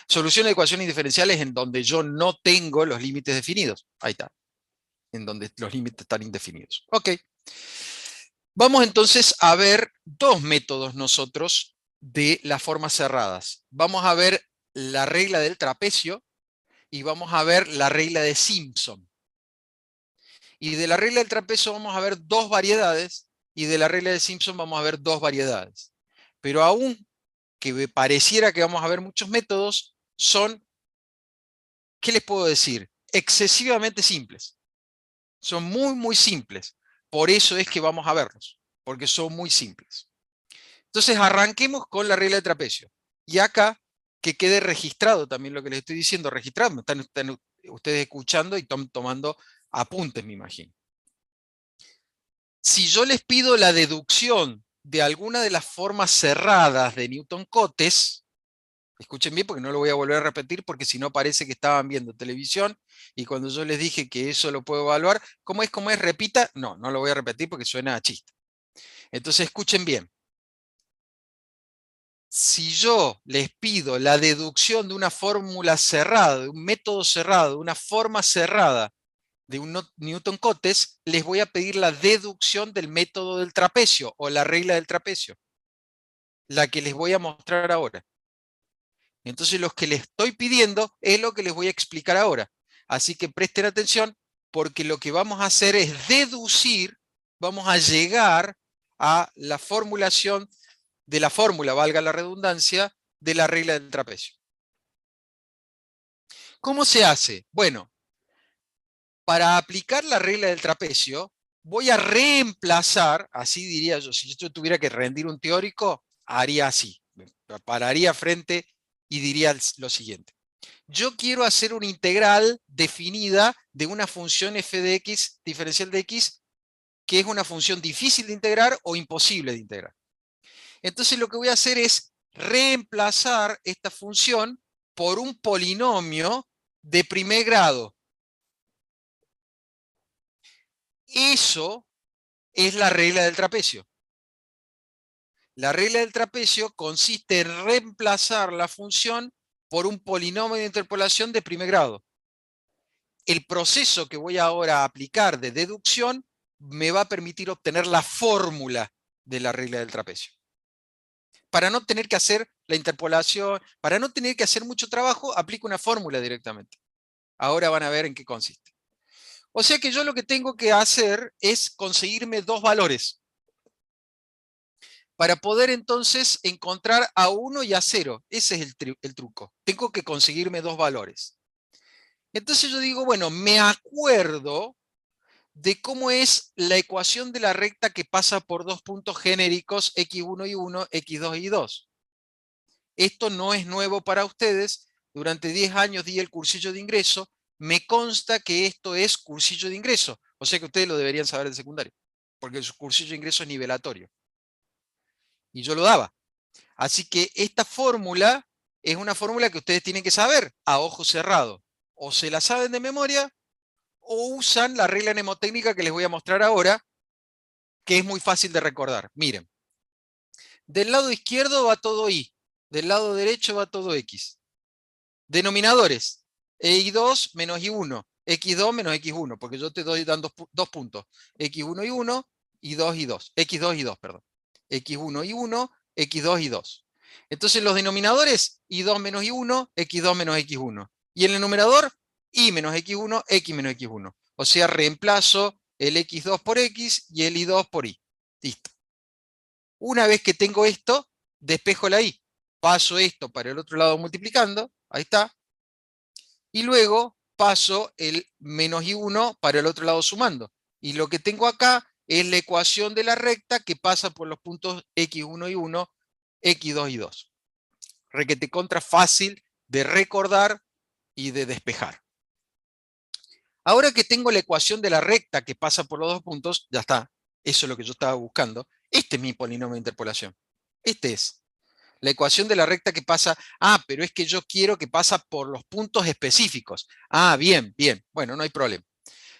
Solución de ecuaciones diferenciales en donde yo no tengo los límites definidos. Ahí está. En donde los límites están indefinidos. Ok. Vamos entonces a ver dos métodos nosotros de las formas cerradas. Vamos a ver la regla del trapecio y vamos a ver la regla de Simpson. Y de la regla del trapecio vamos a ver dos variedades y de la regla de Simpson vamos a ver dos variedades. Pero aún que pareciera que vamos a ver muchos métodos, son, ¿qué les puedo decir? Excesivamente simples. Son muy, muy simples. Por eso es que vamos a verlos, porque son muy simples. Entonces arranquemos con la regla de trapecio. Y acá, que quede registrado también lo que les estoy diciendo, registrado, están ustedes escuchando y tomando apuntes, me imagino. Si yo les pido la deducción de alguna de las formas cerradas de Newton-Cotes, escuchen bien porque no lo voy a volver a repetir porque si no parece que estaban viendo televisión y cuando yo les dije que eso lo puedo evaluar, ¿cómo es? ¿Cómo es? Repita. No, no lo voy a repetir porque suena a chiste. Entonces escuchen bien. Si yo les pido la deducción de una fórmula cerrada, de un método cerrado, de una forma cerrada, de un Newton-Cotes, les voy a pedir la deducción del método del trapecio o la regla del trapecio, la que les voy a mostrar ahora. Entonces lo que les estoy pidiendo es lo que les voy a explicar ahora. Así que presten atención porque lo que vamos a hacer es deducir, vamos a llegar a la formulación de la fórmula, valga la redundancia, de la regla del trapecio. ¿Cómo se hace? Bueno, para aplicar la regla del trapecio, voy a reemplazar, así diría yo, si yo tuviera que rendir un teórico, haría así, me pararía frente y diría lo siguiente. Yo quiero hacer una integral definida de una función f de x, diferencial de x, que es una función difícil de integrar o imposible de integrar. Entonces lo que voy a hacer es reemplazar esta función por un polinomio de primer grado. Eso es la regla del trapecio. La regla del trapecio consiste en reemplazar la función por un polinomio de interpolación de primer grado. El proceso que voy ahora a aplicar de deducción me va a permitir obtener la fórmula de la regla del trapecio. Para no tener que hacer la interpolación, para no tener que hacer mucho trabajo, aplico una fórmula directamente. Ahora van a ver en qué consiste. O sea que yo lo que tengo que hacer es conseguirme dos valores para poder entonces encontrar a 1 y a 0. Ese es el truco. Tengo que conseguirme dos valores. Entonces yo digo, bueno, me acuerdo de cómo es la ecuación de la recta que pasa por dos puntos genéricos x1 y 1, x2 y 2. Esto no es nuevo para ustedes. Durante 10 años di el cursillo de ingreso. Me consta que esto es cursillo de ingreso. O sea que ustedes lo deberían saber de secundario, porque el cursillo de ingreso es nivelatorio. Y yo lo daba. Así que esta fórmula es una fórmula que ustedes tienen que saber a ojo cerrado. O se la saben de memoria o usan la regla mnemotécnica que les voy a mostrar ahora, que es muy fácil de recordar. Miren, del lado izquierdo va todo y, del lado derecho va todo x. Denominadores, y2 menos y1, x2 menos x1, porque yo te doy dando dos puntos, x1 y 1, y 2 y 2, x2 y 2, perdón. x1 y 1, x2 y 2. Entonces los denominadores, y2 menos y1, x2 menos x1. Y en el numerador, y menos x1, x menos x1. O sea, reemplazo el x2 por x y el y2 por y. Listo. Una vez que tengo esto, despejo la y. Paso esto para el otro lado multiplicando, ahí está. Y luego paso el menos y1 para el otro lado sumando. Y lo que tengo acá es la ecuación de la recta que pasa por los puntos x1 y 1, x2 y 2. Requete contra fácil de recordar y de despejar. Ahora que tengo la ecuación de la recta que pasa por los dos puntos, ya está. Eso es lo que yo estaba buscando. Este es mi polinomio de interpolación. Este es. La ecuación de la recta que pasa, pero es que yo quiero que pasa por los puntos específicos. Bien, bien, bueno, no hay problema.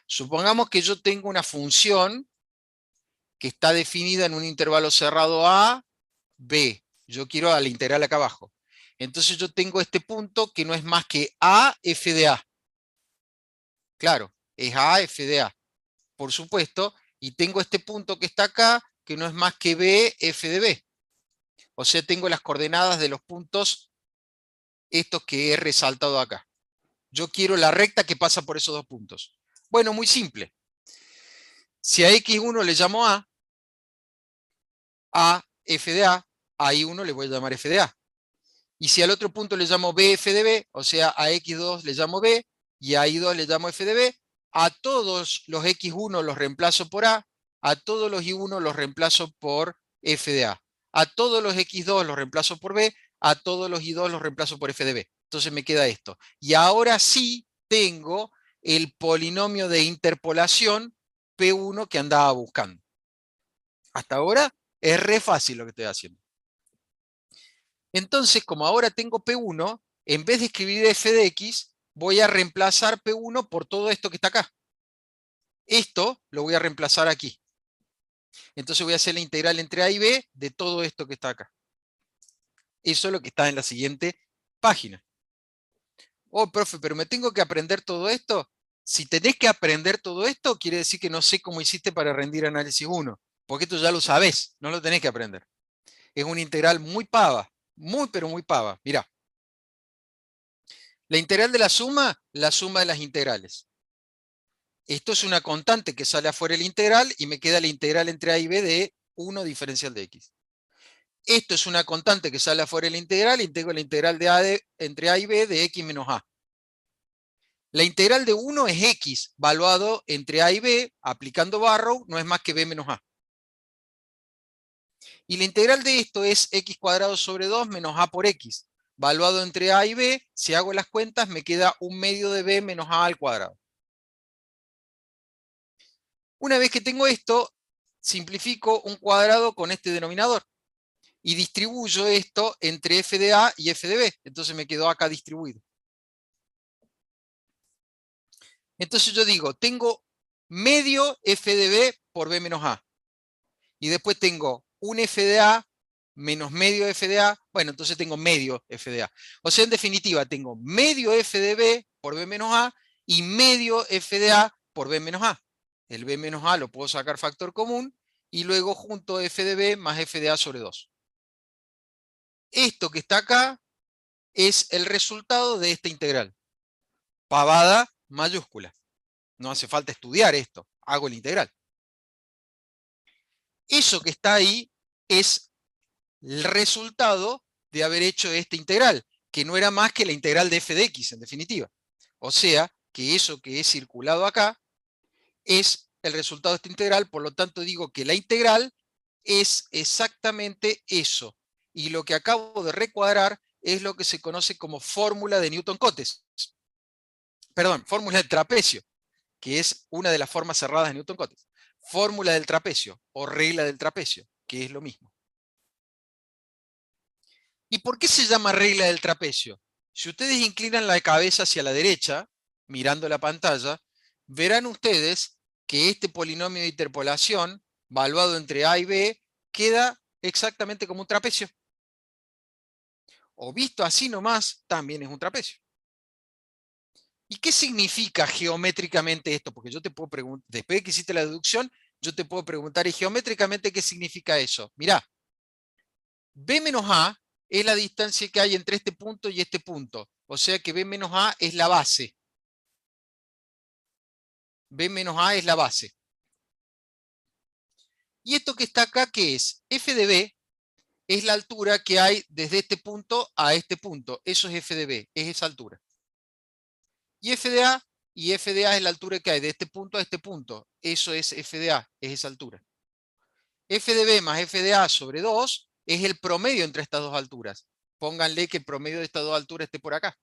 Supongamos que yo tengo una función que está definida en un intervalo cerrado A, B. Yo quiero a la integral acá abajo. Entonces yo tengo este punto que no es más que A, f de A. Claro, es A, f de A, por supuesto, y tengo este punto que está acá, que no es más que B, f de B. O sea, tengo las coordenadas de los puntos estos que he resaltado acá. Yo quiero la recta que pasa por esos dos puntos. Bueno, muy simple. Si a x1 le llamo A, f de A, a y1 le voy a llamar f de A. Y si al otro punto le llamo B, f de B, o sea, a x2 le llamo B y a y2 le llamo f de B, a todos los x1 los reemplazo por a todos los y1 los reemplazo por f de a todos los x2 los reemplazo por B, a todos los y2 los reemplazo por f de B. Entonces me queda esto. Y ahora sí tengo el polinomio de interpolación P1 que andaba buscando. Hasta ahora es re fácil lo que estoy haciendo. Entonces, como ahora tengo P1, en vez de escribir f de x, voy a reemplazar P1 por todo esto que está acá. Esto lo voy a reemplazar aquí. Entonces voy a hacer la integral entre A y B de todo esto que está acá. Eso es lo que está en la siguiente página. Oh, profe, pero me tengo que aprender todo esto. Si tenés que aprender todo esto, quiere decir que no sé cómo hiciste para rendir análisis 1, porque esto ya lo sabés, no lo tenés que aprender. Es una integral muy pava, muy pero muy pava. Mirá, la integral de la suma de las integrales. Esto es una constante que sale afuera del integral y me queda la integral entre a y b de 1 diferencial de x. Esto es una constante que sale afuera del integral y tengo la integral entre a y b de x menos a. La integral de 1 es x, valuado entre a y b, aplicando Barrow, no es más que b menos a. Y la integral de esto es x cuadrado sobre 2 menos a por x, valuado entre a y b. Si hago las cuentas, me queda 1/2 de b menos a al cuadrado. Una vez que tengo esto, simplifico un cuadrado con este denominador y distribuyo esto entre f de a y f de b. Entonces me quedó acá distribuido. Entonces yo digo, tengo medio f de b por b menos a. Y después tengo un f de a menos medio f de a. Bueno, entonces tengo medio f de a. O sea, en definitiva, tengo medio f de b por b menos a y medio f de a por b menos a. El b menos a lo puedo sacar factor común y luego junto f de b más f de a sobre 2. Esto que está acá es el resultado de esta integral. Pavada mayúscula. No hace falta estudiar esto. Hago la integral. Eso que está ahí es el resultado de haber hecho esta integral, que no era más que la integral de f de x, en definitiva. O sea, que eso que he circulado acá es el resultado de esta integral, por lo tanto digo que la integral es exactamente eso. Y lo que acabo de recuadrar es lo que se conoce como fórmula de Newton-Cotes. Perdón, fórmula del trapecio, que es una de las formas cerradas de Newton-Cotes. Fórmula del trapecio o regla del trapecio, que es lo mismo. ¿Y por qué se llama regla del trapecio? Si ustedes inclinan la cabeza hacia la derecha, mirando la pantalla, verán ustedes que este polinomio de interpolación, valuado entre a y b, queda exactamente como un trapecio. O visto así nomás, también es un trapecio. ¿Y qué significa geométricamente esto? Porque yo te puedo preguntar, después de que hiciste la deducción, yo te puedo preguntar, ¿y geométricamente qué significa eso? Mirá, b menos a es la distancia que hay entre este punto y este punto. O sea que b menos a es la base. B menos a es la base. Y esto que está acá, ¿qué es? F de b es la altura que hay desde este punto a este punto. Eso es f de b, es esa altura. Y f de a, es la altura que hay de este punto a este punto. Eso es f de a, es esa altura. F de b más f de a sobre 2 es el promedio entre estas dos alturas. Pónganle que el promedio de estas dos alturas esté por acá.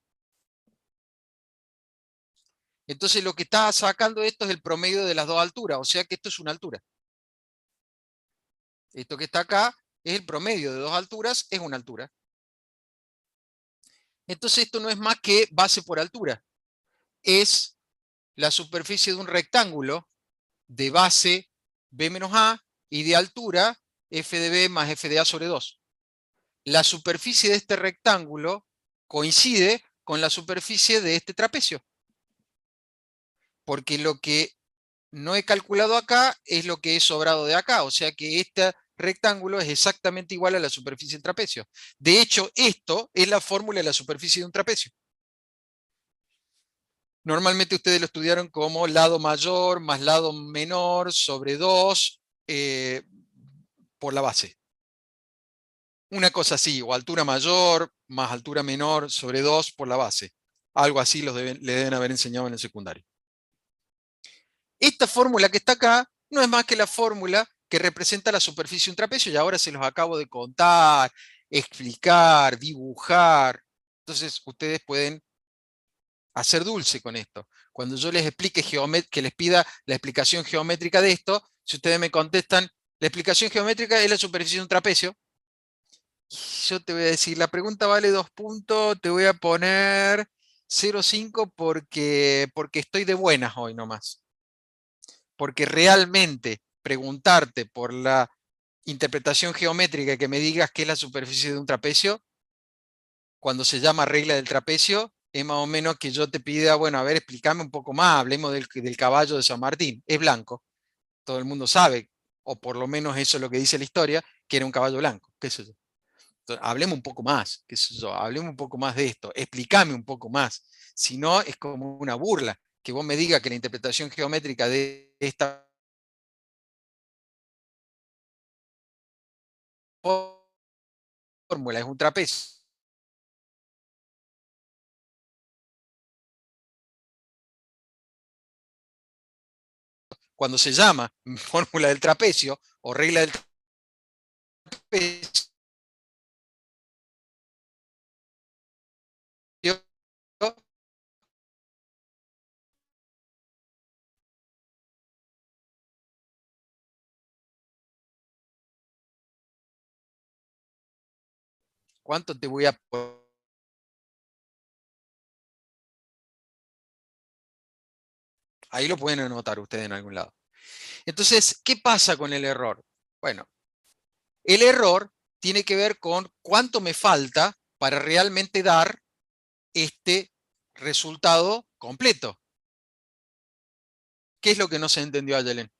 Entonces lo que está sacando esto es el promedio de las dos alturas, o sea que esto es una altura. Esto que está acá es el promedio de dos alturas, es una altura. Entonces esto no es más que base por altura. Es la superficie de un rectángulo de base b menos a y de altura f de b más f de a sobre 2. La superficie de este rectángulo coincide con la superficie de este trapecio. Porque lo que no he calculado acá es lo que he sobrado de acá. O sea que este rectángulo es exactamente igual a la superficie del trapecio. De hecho, esto es la fórmula de la superficie de un trapecio. Normalmente ustedes lo estudiaron como lado mayor más lado menor sobre 2 por la base. Una cosa así, o altura mayor más altura menor sobre 2 por la base. Algo así le deben haber enseñado en el secundario. Esta fórmula que está acá no es más que la fórmula que representa la superficie de un trapecio y ahora se los acabo de contar, explicar, dibujar. Entonces ustedes pueden hacer dulce con esto. Cuando yo les explique que les pida la explicación geométrica de esto, si ustedes me contestan, la explicación geométrica es la superficie de un trapecio, yo te voy a decir, la pregunta vale 2 puntos, te voy a poner 0,5 porque estoy de buenas hoy nomás. Porque realmente preguntarte por la interpretación geométrica que me digas qué es la superficie de un trapecio, cuando se llama regla del trapecio, es más o menos que yo te pida, bueno, a ver, explícame un poco más, hablemos del caballo de San Martín. Es blanco, todo el mundo sabe, o por lo menos eso es lo que dice la historia, que era un caballo blanco, qué sé yo. Entonces, hablemos un poco más, qué sé yo, hablemos un poco más de esto, explícame un poco más. Si no, es como una burla, que vos me digas que la interpretación geométrica de esta fórmula es un trapecio. Cuando se llama fórmula del trapecio o regla del trapecio, ¿cuánto te voy a poner? Ahí lo pueden anotar ustedes en algún lado. Entonces, ¿qué pasa con el error? Bueno, el error tiene que ver con cuánto me falta para realmente dar este resultado completo. ¿Qué es lo que no se entendió a Yelen?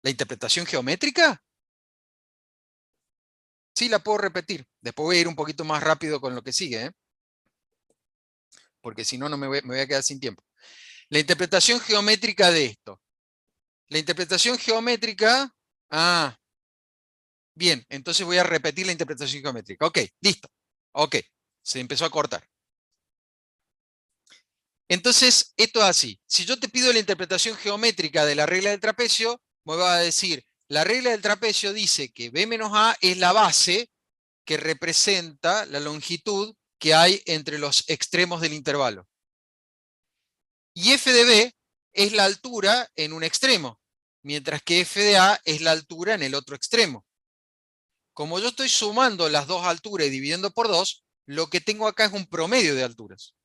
¿La interpretación geométrica? Sí, la puedo repetir. Después voy a ir un poquito más rápido con lo que sigue, ¿eh? Porque si no, me voy a quedar sin tiempo. La interpretación geométrica de esto. La interpretación geométrica... Ah, bien, entonces voy a repetir la interpretación geométrica. Ok, listo. Ok, se empezó a cortar. Entonces, esto es así. Si yo te pido la interpretación geométrica de la regla del trapecio, me va a decir, la regla del trapecio dice que B menos A es la base que representa la longitud que hay entre los extremos del intervalo. Y f de B es la altura en un extremo, mientras que f de A es la altura en el otro extremo. Como yo estoy sumando las dos alturas y dividiendo por 2, lo que tengo acá es un promedio de alturas.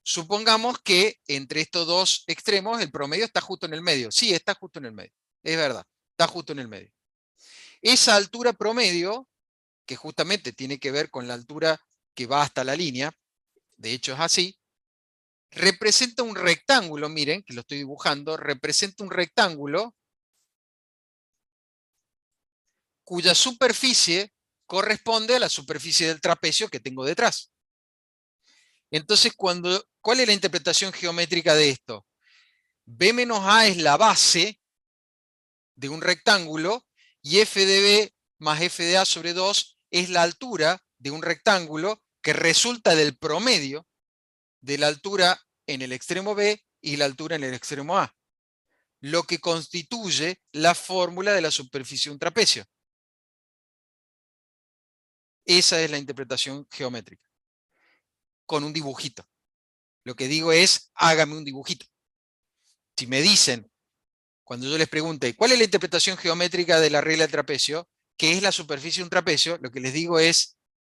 Supongamos que entre estos dos extremos el promedio está justo en el medio. Sí, está justo en el medio. Es verdad, está justo en el medio. Esa altura promedio, que justamente tiene que ver con la altura que va hasta la línea, de hecho es así, representa un rectángulo, miren, que lo estoy dibujando, representa un rectángulo cuya superficie corresponde a la superficie del trapecio que tengo detrás. Entonces, ¿cuál es la interpretación geométrica de esto? B menos A es la base de un rectángulo y f de B más f de A sobre 2 es la altura de un rectángulo que resulta del promedio de la altura en el extremo B y la altura en el extremo A, lo que constituye la fórmula de la superficie de un trapecio. Esa es la interpretación geométrica, con un dibujito. Lo que digo es, hágame un dibujito. Si me dicen, cuando yo les pregunte, ¿cuál es la interpretación geométrica de la regla del trapecio? ¿Qué es la superficie de un trapecio? Lo que les digo es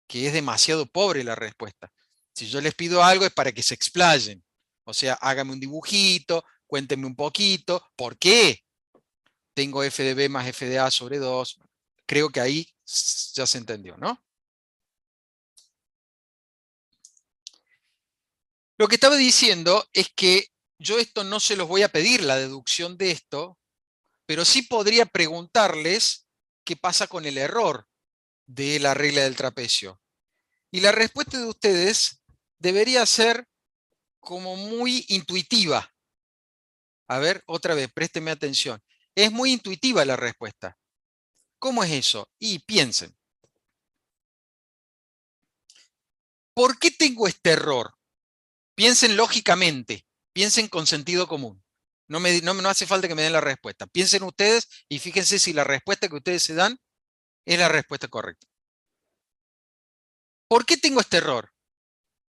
que es demasiado pobre la respuesta. Si yo les pido algo es para que se explayen. O sea, hágame un dibujito, cuéntenme un poquito. ¿Por qué tengo f de b más f de a sobre 2? Creo que ahí ya se entendió, ¿no? Lo que estaba diciendo es que yo esto no se los voy a pedir, la deducción de esto, pero sí podría preguntarles qué pasa con el error de la regla del trapecio. Y la respuesta de ustedes debería ser como muy intuitiva. A ver, otra vez, présteme atención. Es muy intuitiva la respuesta. ¿Cómo es eso? Y piensen, ¿por qué tengo este error? Piensen lógicamente, piensen con sentido común. No hace falta que me den la respuesta. Piensen ustedes y fíjense si la respuesta que ustedes se dan es la respuesta correcta. ¿Por qué tengo este error?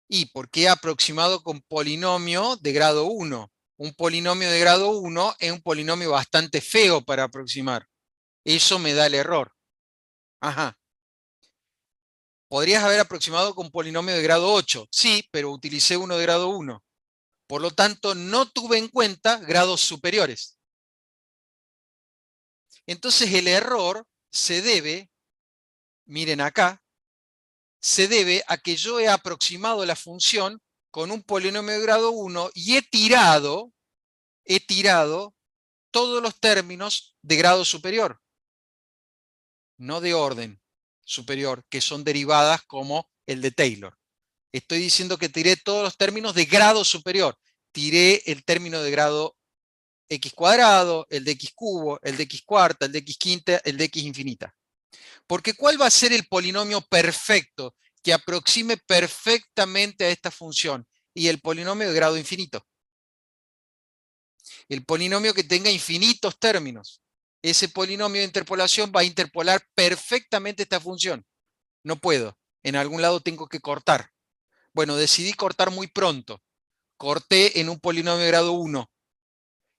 Y porque he aproximado con polinomio de grado 1. Un polinomio de grado 1 es un polinomio bastante feo para aproximar. Eso me da el error. Ajá. ¿Podrías haber aproximado con polinomio de grado 8? Sí, pero utilicé uno de grado 1. Por lo tanto, no tuve en cuenta grados superiores. Entonces el error se debe miren acá, se debe a que yo he aproximado la función con un polinomio de grado 1 y he tirado todos los términos de grado superior, no de orden superior, que son derivadas como el de Taylor. Estoy diciendo que tiré todos los términos de grado superior. Tiré el término de grado x cuadrado, el de x cubo, el de x cuarta, el de x quinta, el de x infinita. Porque ¿cuál va a ser el polinomio perfecto que aproxime perfectamente a esta función? Y el polinomio de grado infinito. El polinomio que tenga infinitos términos. Ese polinomio de interpolación va a interpolar perfectamente esta función. No puedo. En algún lado tengo que cortar. Bueno, decidí cortar muy pronto. Corté en un polinomio de grado 1.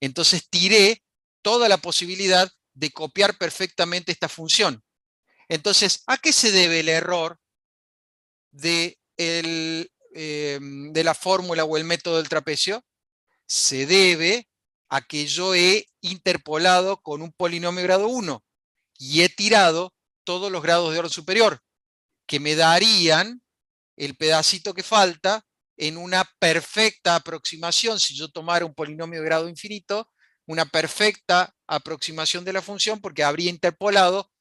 Entonces tiré toda la posibilidad de copiar perfectamente esta función. Entonces, ¿a qué se debe el error de la fórmula o el método del trapecio? Se debe a que yo he interpolado con un polinomio de grado 1 y he tirado todos los grados de orden superior, que me darían el pedacito que falta en una perfecta aproximación. Si yo tomara un polinomio de grado infinito, una perfecta aproximación de la función, porque habría interpolado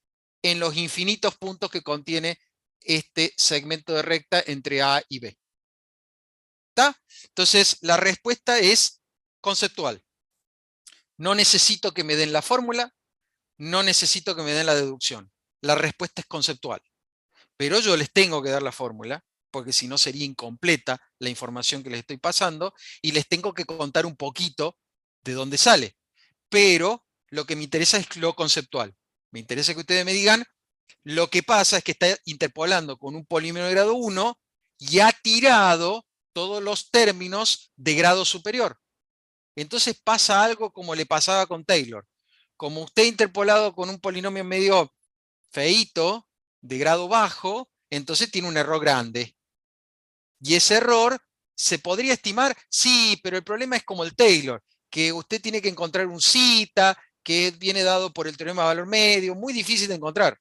en los infinitos puntos que contiene este segmento de recta entre A y B. ¿Está? Entonces, la respuesta es conceptual. No necesito que me den la fórmula, no necesito que me den la deducción. La respuesta es conceptual. Pero yo les tengo que dar la fórmula, porque si no sería incompleta la información que les estoy pasando, y les tengo que contar un poquito de dónde sale. Pero lo que me interesa es lo conceptual. Me interesa que ustedes me digan, lo que pasa es que está interpolando con un polinomio de grado 1 y ha tirado todos los términos de grado superior. Entonces pasa algo como le pasaba con Taylor. Como usted ha interpolado con un polinomio medio feíto, de grado bajo, entonces tiene un error grande. Y ese error se podría estimar, sí, pero el problema es como el Taylor, que usted tiene que encontrar un cita, que viene dado por el teorema de valor medio, muy difícil de encontrar.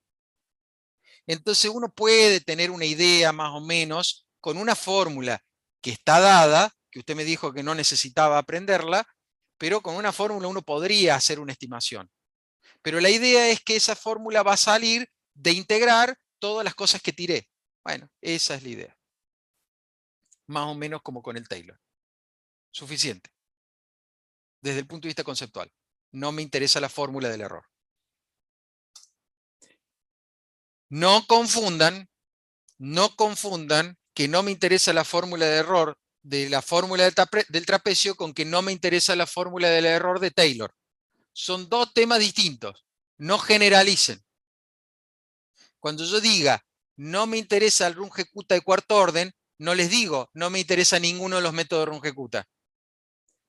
Entonces uno puede tener una idea más o menos con una fórmula que está dada, que usted me dijo que no necesitaba aprenderla, pero con una fórmula uno podría hacer una estimación. Pero la idea es que esa fórmula va a salir de integrar todas las cosas que tiré. Bueno, esa es la idea. Más o menos como con el Taylor. Suficiente. Desde el punto de vista conceptual. No me interesa la fórmula del error. No confundan que no me interesa la fórmula de error de la fórmula del trapecio con que no me interesa la fórmula del error de Taylor. Son dos temas distintos. No generalicen. Cuando yo diga no me interesa el Runge-Kutta de cuarto orden, no les digo no me interesa ninguno de los métodos de Runge-Kutta.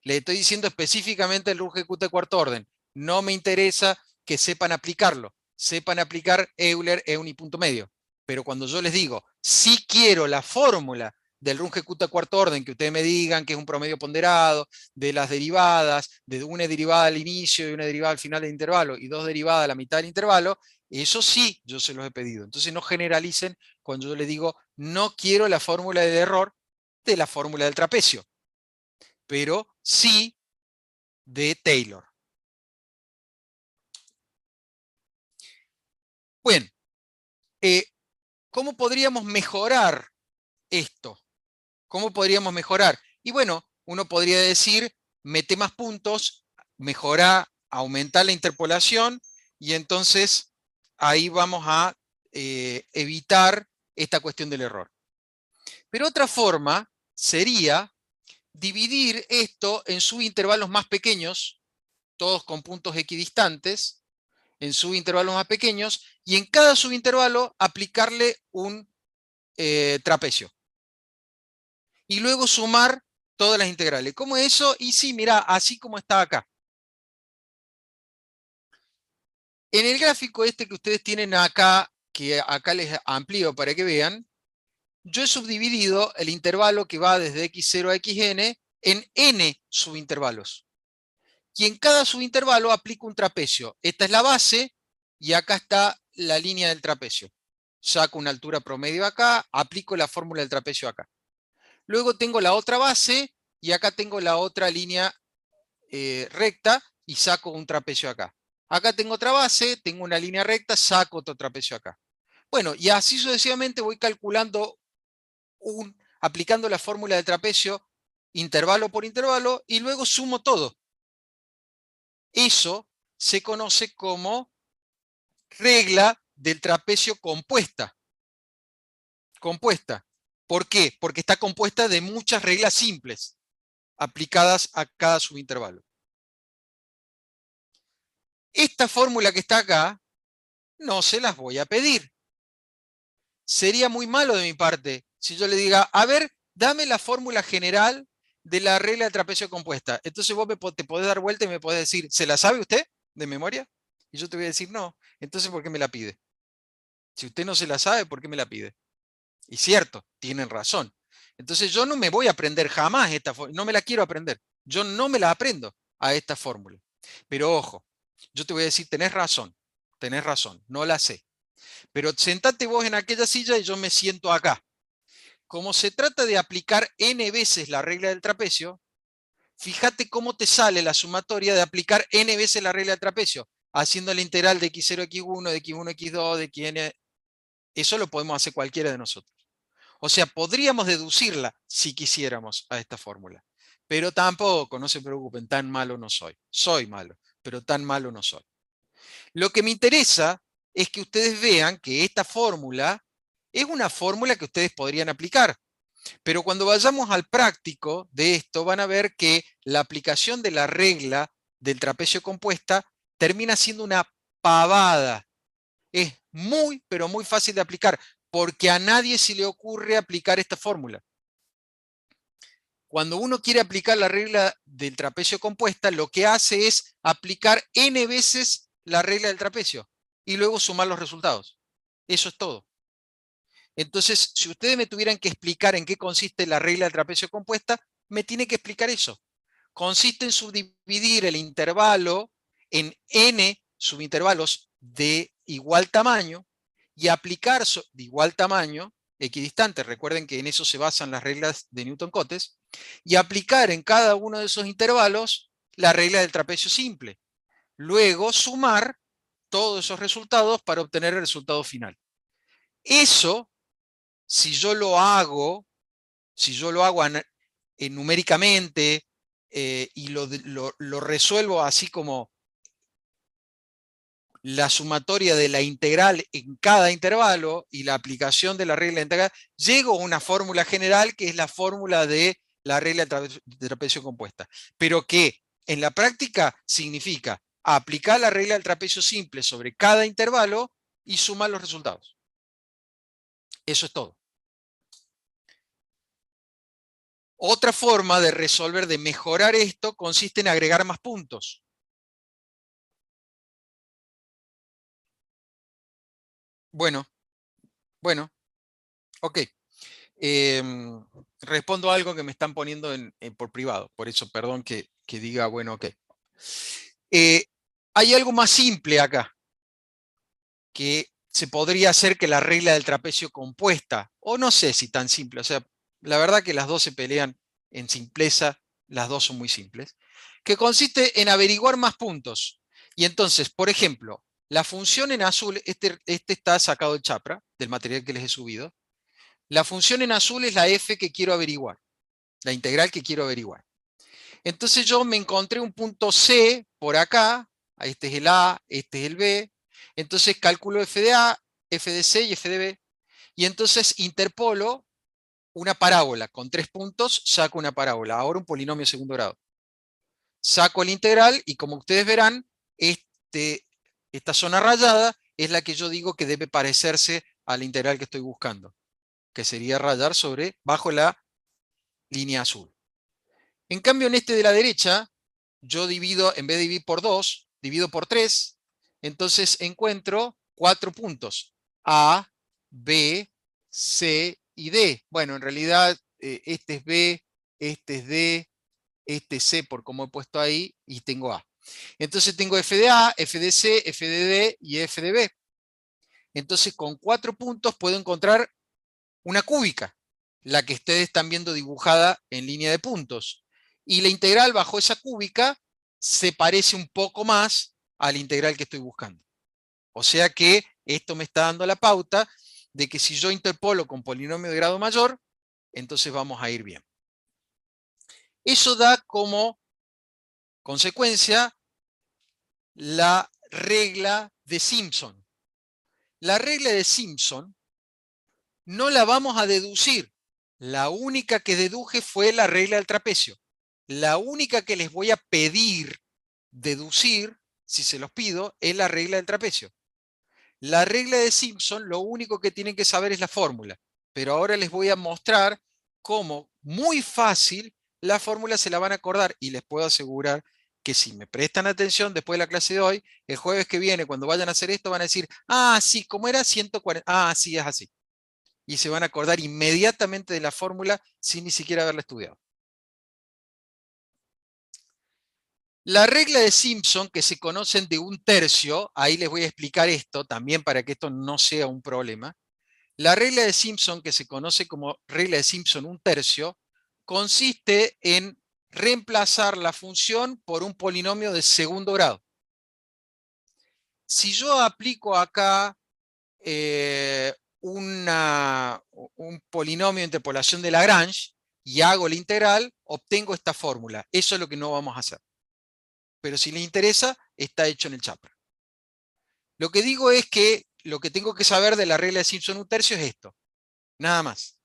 Le estoy diciendo específicamente el Runge-Kutta de cuarto orden. No me interesa que sepan aplicarlo. Sepan aplicar Euler, Eun y punto medio. Pero cuando yo les digo, si quiero la fórmula del Runge-Kutta cuarto orden, que ustedes me digan que es un promedio ponderado, de las derivadas, de una derivada al inicio y una derivada al final del intervalo, y dos derivadas a la mitad del intervalo, eso sí, yo se los he pedido. Entonces no generalicen cuando yo les digo, no quiero la fórmula del error de la fórmula del trapecio, pero sí de Taylor. Bueno, ¿cómo podríamos mejorar esto? ¿Cómo podríamos mejorar? Y bueno, uno podría decir, mete más puntos, mejora, aumenta la interpolación, y entonces ahí vamos a evitar esta cuestión del error. Pero otra forma sería dividir esto en subintervalos más pequeños, todos con puntos equidistantes, en subintervalos más pequeños, y en cada subintervalo aplicarle un trapecio. Y luego sumar todas las integrales. ¿Cómo es eso? Y sí, mira, así como está acá. En el gráfico este que ustedes tienen acá, que acá les amplío para que vean, yo he subdividido el intervalo que va desde x0 a xn en n subintervalos. Y en cada subintervalo aplico un trapecio. Esta es la base y acá está la línea del trapecio. saco una altura promedio acá, aplico la fórmula del trapecio acá. Luego tengo la otra base y acá tengo la otra línea recta y saco un trapecio acá. Acá tengo otra base, tengo una línea recta, saco otro trapecio acá. Bueno, y así sucesivamente voy calculando, aplicando la fórmula del trapecio intervalo por intervalo y luego sumo todo. Eso se conoce como regla del trapecio compuesta. Compuesta. ¿Por qué? Porque está compuesta de muchas reglas simples aplicadas a cada subintervalo. Esta fórmula que está acá no se las voy a pedir. Sería muy malo de mi parte si yo le diga, a ver, dame la fórmula general de la regla del trapecio compuesta. Entonces vos te podés dar vuelta y me podés decir, ¿se la sabe usted de memoria? Y yo te voy a decir, no. Entonces, ¿por qué me la pide? Si usted no se la sabe, ¿por qué me la pide? Y cierto, tienen razón. Entonces yo no me voy a aprender jamás esta fórmula, no me la quiero aprender. Yo no me la aprendo a esta fórmula. Pero ojo, yo te voy a decir, tenés razón, no la sé. Pero sentate vos en aquella silla y yo me siento acá. Como se trata de aplicar n veces la regla del trapecio, fíjate cómo te sale la sumatoria de aplicar n veces la regla del trapecio, haciendo la integral de x0, x1, de x1, x2, de xn. Eso lo podemos hacer cualquiera de nosotros. O sea, podríamos deducirla si quisiéramos a esta fórmula. Pero tampoco, no se preocupen, tan malo no soy. Soy malo, pero tan malo no soy. Lo que me interesa es que ustedes vean que esta fórmula es una fórmula que ustedes podrían aplicar. Pero cuando vayamos al práctico de esto, van a ver que la aplicación de la regla del trapecio compuesta termina siendo una pavada. Es muy, pero muy fácil de aplicar, porque a nadie se le ocurre aplicar esta fórmula. Cuando uno quiere aplicar la regla del trapecio compuesta, lo que hace es aplicar n veces la regla del trapecio y luego sumar los resultados. Eso es todo. Entonces, si ustedes me tuvieran que explicar en qué consiste la regla del trapecio compuesta, me tiene que explicar eso. Consiste en subdividir el intervalo en n subintervalos de igual tamaño y aplicar de igual tamaño, equidistantes, recuerden que en eso se basan las reglas de Newton-Cotes, y aplicar en cada uno de esos intervalos la regla del trapecio simple. Luego sumar todos esos resultados para obtener el resultado final. Eso, si yo lo hago numéricamente y lo resuelvo así como la sumatoria de la integral en cada intervalo y la aplicación de la regla integral, llego a una fórmula general que es la fórmula de la regla de trapecio compuesta, pero que en la práctica significa aplicar la regla del trapecio simple sobre cada intervalo y sumar los resultados. Eso es todo. Otra forma de resolver, de mejorar esto, consiste en agregar más puntos. Bueno, ok. Respondo a algo que me están poniendo por privado, por eso perdón que diga, bueno, ok. Hay algo más simple acá, que se podría hacer que la regla del trapecio compuesta, o no sé si tan simple, o sea, la verdad que las dos se pelean en simpleza, las dos son muy simples, que consiste en averiguar más puntos. Y entonces, por ejemplo, la función en azul, este está sacado del chapra, del material que les he subido. La función en azul es la f que quiero averiguar, la integral que quiero averiguar. Entonces yo me encontré un punto C por acá, este es el A, este es el B, entonces calculo f de A, f de C y f de B, y entonces interpolo una parábola, con 3 puntos saco una parábola, ahora un polinomio de segundo grado. Saco el integral y como ustedes verán, esta zona rayada es la que yo digo que debe parecerse a la integral que estoy buscando, que sería rayar bajo la línea azul. En cambio, en este de la derecha, yo divido, en vez de dividir por 2, divido por 3, entonces encuentro 4 puntos, A, B, C y D. Bueno, en realidad este es B, este es D, este es C por como he puesto ahí, y tengo A. Entonces tengo f de A, f de C, f de D y f de B. Entonces con 4 puntos puedo encontrar una cúbica, la que ustedes están viendo dibujada en línea de puntos. Y la integral bajo esa cúbica se parece un poco más a la integral que estoy buscando. O sea que esto me está dando la pauta de que si yo interpolo con polinomio de grado mayor, entonces vamos a ir bien. Eso da como consecuencia la regla de Simpson. La regla de Simpson no la vamos a deducir. La única que deduje fue la regla del trapecio. La única que les voy a pedir deducir, si se los pido, es la regla del trapecio. La regla de Simpson, lo único que tienen que saber es la fórmula. Pero ahora les voy a mostrar cómo muy fácil la fórmula se la van a acordar. Y les puedo asegurar que si me prestan atención después de la clase de hoy, el jueves que viene, cuando vayan a hacer esto, van a decir, ah, sí, ¿cómo era? 140. Ah, sí, es así. Y se van a acordar inmediatamente de la fórmula sin ni siquiera haberla estudiado. La regla de Simpson, que se conocen de un tercio, ahí les voy a explicar esto también para que esto no sea un problema. La regla de Simpson, que se conoce como regla de Simpson un tercio, consiste en reemplazar la función por un polinomio de segundo grado. Si yo aplico acá un polinomio de interpolación de Lagrange y hago la integral, obtengo esta fórmula. Eso es lo que no vamos a hacer. Pero si les interesa, está hecho en el chapter. Lo que digo es que lo que tengo que saber de la regla de Simpson un tercio es esto. Nada más.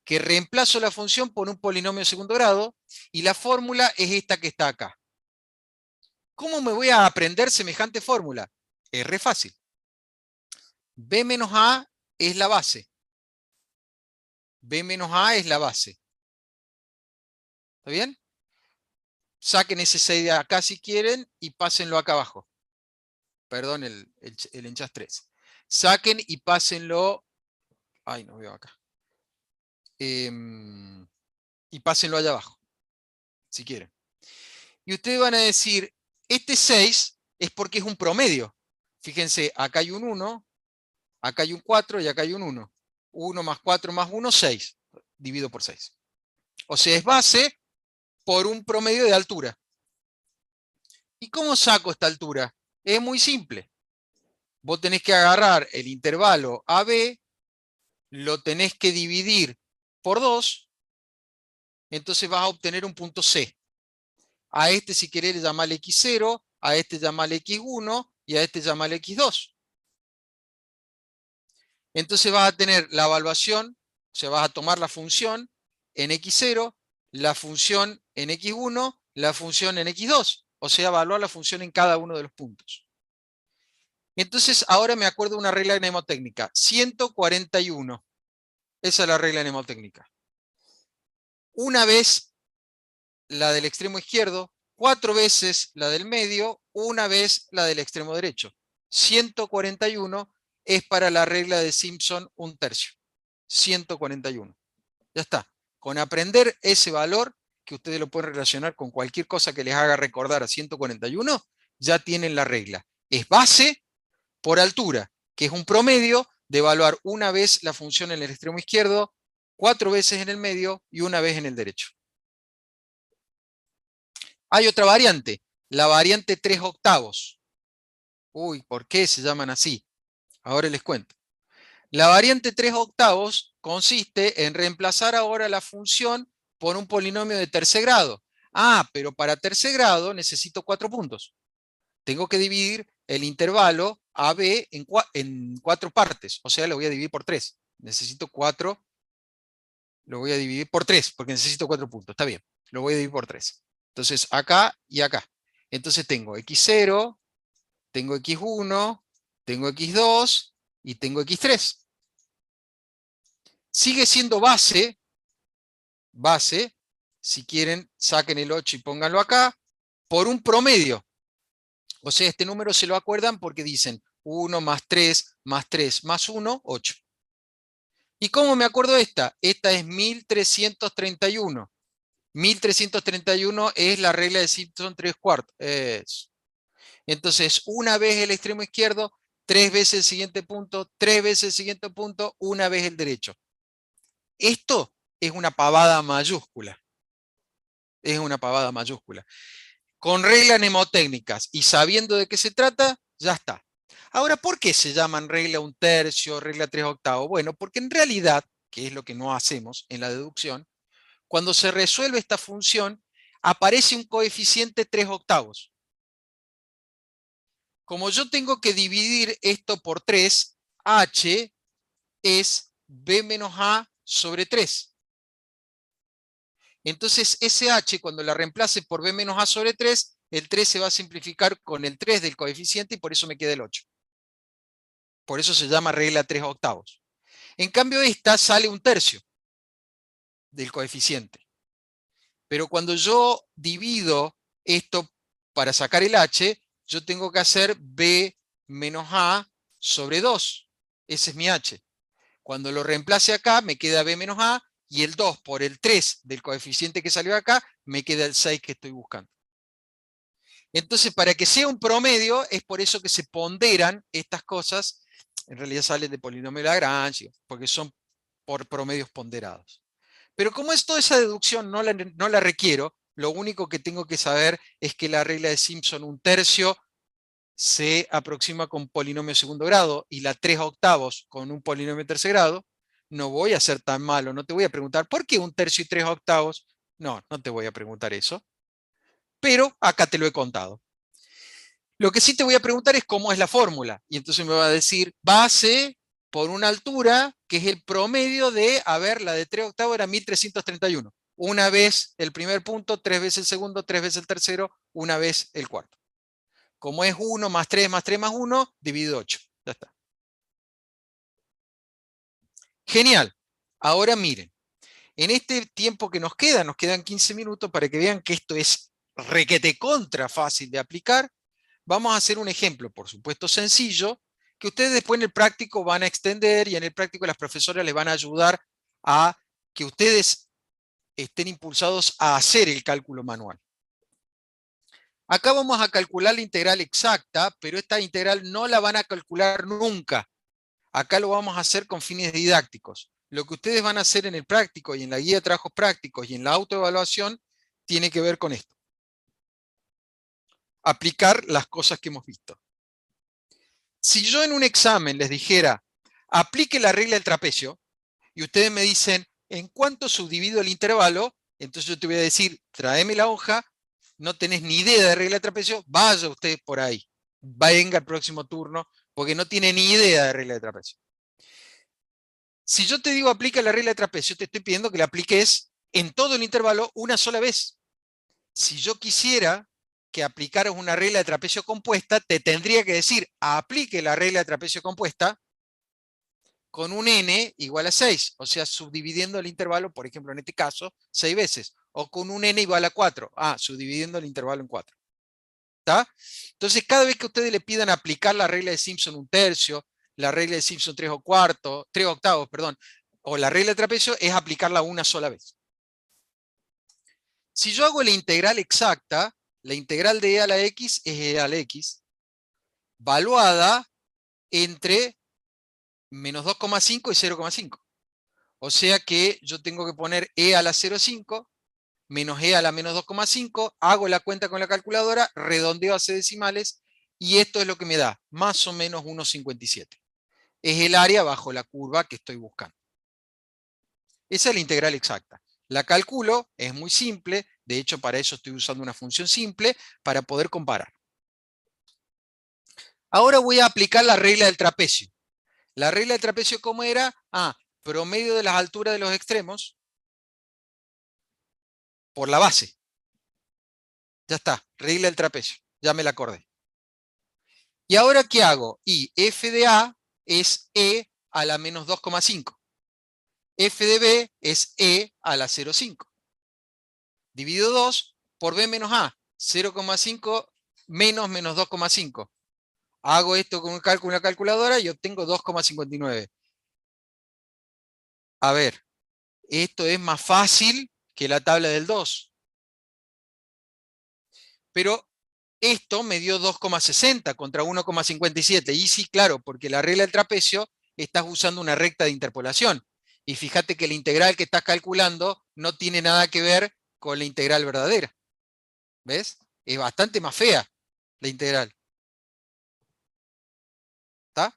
Que reemplazo la función por un polinomio de segundo grado y la fórmula es esta que está acá. ¿Cómo me voy a aprender semejante fórmula? Es re fácil. B menos A es la base. B menos A es la base. ¿Está bien? Saquen ese 6 de acá si quieren y pásenlo acá abajo. Perdón, el enchaz 3. Saquen y pásenlo. Ay, no veo acá. Y pásenlo allá abajo, si quieren. Y ustedes van a decir, este 6 es porque es un promedio. Fíjense, acá hay un 1, acá hay un 4 y acá hay un 1. 1 más 4 más 1, 6. Divido por 6. O sea, es base por un promedio de altura. ¿Y cómo saco esta altura? Es muy simple. Vos tenés que agarrar el intervalo AB, lo tenés que dividir por 2, entonces vas a obtener un punto C. A este, si querés, llamarle X0, a este llamarle X1 y a este llamarle X2. Entonces vas a tener la evaluación, o sea, vas a tomar la función en X0, la función en X1, la función en X2. O sea, evaluar la función en cada uno de los puntos. Entonces, ahora me acuerdo de una regla mnemotécnica. 141. Esa es la regla mnemotécnica. Una vez la del extremo izquierdo, 4 veces la del medio, una vez la del extremo derecho. 141 es para la regla de Simpson un tercio. 141. Ya está. Con aprender ese valor, que ustedes lo pueden relacionar con cualquier cosa que les haga recordar a 141, ya tienen la regla. Es base por altura, que es un promedio de evaluar una vez la función en el extremo izquierdo, 4 veces en el medio y una vez en el derecho. Hay otra variante, la variante 3 octavos. Uy, ¿por qué se llaman así? Ahora les cuento. La variante 3 octavos consiste en reemplazar ahora la función por un polinomio de tercer grado. Ah, pero para tercer grado necesito 4 puntos. Tengo que dividir el intervalo AB en 4 partes. O sea, lo voy a dividir por 3. Necesito 4. Lo voy a dividir por 3 porque necesito 4 puntos. Está bien. Lo voy a dividir por 3. Entonces, acá y acá. Entonces tengo X0, tengo X1, tengo X2 y tengo X3. Sigue siendo base, si quieren saquen el 8 y pónganlo acá, por un promedio. O sea, este número se lo acuerdan porque dicen 1 más 3 más 3 más 1, 8. ¿Y cómo me acuerdo esta? Esta es 1331. 1331 es la regla de Simpson 3 cuartos. Entonces, una vez el extremo izquierdo, 3 veces el siguiente punto, 3 veces el siguiente punto, una vez el derecho. Esto es una pavada mayúscula. Es una pavada mayúscula. Con reglas mnemotécnicas y sabiendo de qué se trata, ya está. Ahora, ¿por qué se llaman regla 1/3, regla 3/8? Bueno, porque en realidad, que es lo que no hacemos en la deducción, cuando se resuelve esta función, aparece un coeficiente 3/8. Como yo tengo que dividir esto por 3, h es b menos a sobre 3. Entonces, ese h, cuando la reemplace por b menos a sobre 3, el 3 se va a simplificar con el 3 del coeficiente y por eso me queda el 8. Por eso se llama regla 3/8. En cambio, esta sale 1/3 del coeficiente. Pero cuando yo divido esto para sacar el h, yo tengo que hacer b menos a sobre 2. Ese es mi h. Cuando lo reemplace acá, me queda b menos a, y el 2 por el 3 del coeficiente que salió acá, me queda el 6 que estoy buscando. Entonces, para que sea un promedio, es por eso que se ponderan estas cosas. En realidad salen de polinomio de Lagrange, porque son por promedios ponderados. Pero como es toda esa deducción no la requiero, lo único que tengo que saber es que la regla de Simpson 1/3 se aproxima con polinomio segundo grado y la 3/8 con un polinomio tercer grado. No voy a ser tan malo, no te voy a preguntar ¿por qué 1/3 y 3/8? No, no te voy a preguntar eso, pero acá te lo he contado. Lo que sí te voy a preguntar es cómo es la fórmula. Y entonces me va a decir base por una altura, que es el promedio de, a ver, la de 3/8 era 1331. Una vez el primer punto, 3 veces el segundo, 3 veces el tercero, una vez el cuarto. Como es 1 más 3 más 3 más 1, dividido 8. Ya está. Genial. Ahora miren, en este tiempo que nos quedan 15 minutos para que vean que esto es requete contra fácil de aplicar. Vamos a hacer un ejemplo, por supuesto sencillo, que ustedes después en el práctico van a extender y en el práctico las profesoras les van a ayudar a que ustedes estén impulsados a hacer el cálculo manual. Acá vamos a calcular la integral exacta, pero esta integral no la van a calcular nunca. Acá lo vamos a hacer con fines didácticos. Lo que ustedes van a hacer en el práctico y en la guía de trabajos prácticos y en la autoevaluación tiene que ver con esto. Aplicar las cosas que hemos visto. Si yo en un examen les dijera, aplique la regla del trapecio, y ustedes me dicen, ¿en cuánto subdivido el intervalo? Entonces yo te voy a decir, tráeme la hoja, no tenés ni idea de regla del trapecio, vaya usted por ahí, venga al próximo turno, porque no tiene ni idea de regla de trapecio. Si yo te digo aplica la regla de trapecio, te estoy pidiendo que la apliques en todo el intervalo una sola vez. Si yo quisiera que aplicaras una regla de trapecio compuesta, te tendría que decir, aplique la regla de trapecio compuesta con un n igual a 6, o sea, subdividiendo el intervalo, por ejemplo, en este caso, 6 veces, o con un n igual a 4, subdividiendo el intervalo en 4. ¿Está? Entonces, cada vez que ustedes le pidan aplicar la regla de Simpson 1/3, la regla de Simpson 3/8, perdón, o la regla de trapecio, es aplicarla una sola vez. Si yo hago la integral exacta, la integral de e a la x es e a la x, valuada entre menos 2,5 y 0,5. O sea que yo tengo que poner e a la 0,5 menos e a la menos 2,5, hago la cuenta con la calculadora, redondeo a decimales, y esto es lo que me da, más o menos 1,57. Es el área bajo la curva que estoy buscando. Esa es la integral exacta. La calculo, es muy simple, de hecho para eso estoy usando una función simple, para poder comparar. Ahora voy a aplicar la regla del trapecio. La regla del trapecio, ¿cómo era? Promedio de las alturas de los extremos por la base. Ya está, regla del trapecio, ya me la acordé. ¿Y ahora qué hago? Y f de A es e a la menos 2,5. F de B es e a la 0,5. Divido 2 por b menos a, 0,5 menos menos 2,5. Hago esto con un cálculo en la calculadora y obtengo 2,59. A ver, esto es más fácil que la tabla del 2. Pero Esto me dio 2,60 contra 1,57. Y sí, claro, porque la regla del trapecio estás usando una recta de interpolación. Y fíjate que la integral que estás calculando no tiene nada que ver con la integral verdadera. ¿Ves? Es bastante más fea la integral. ¿Está?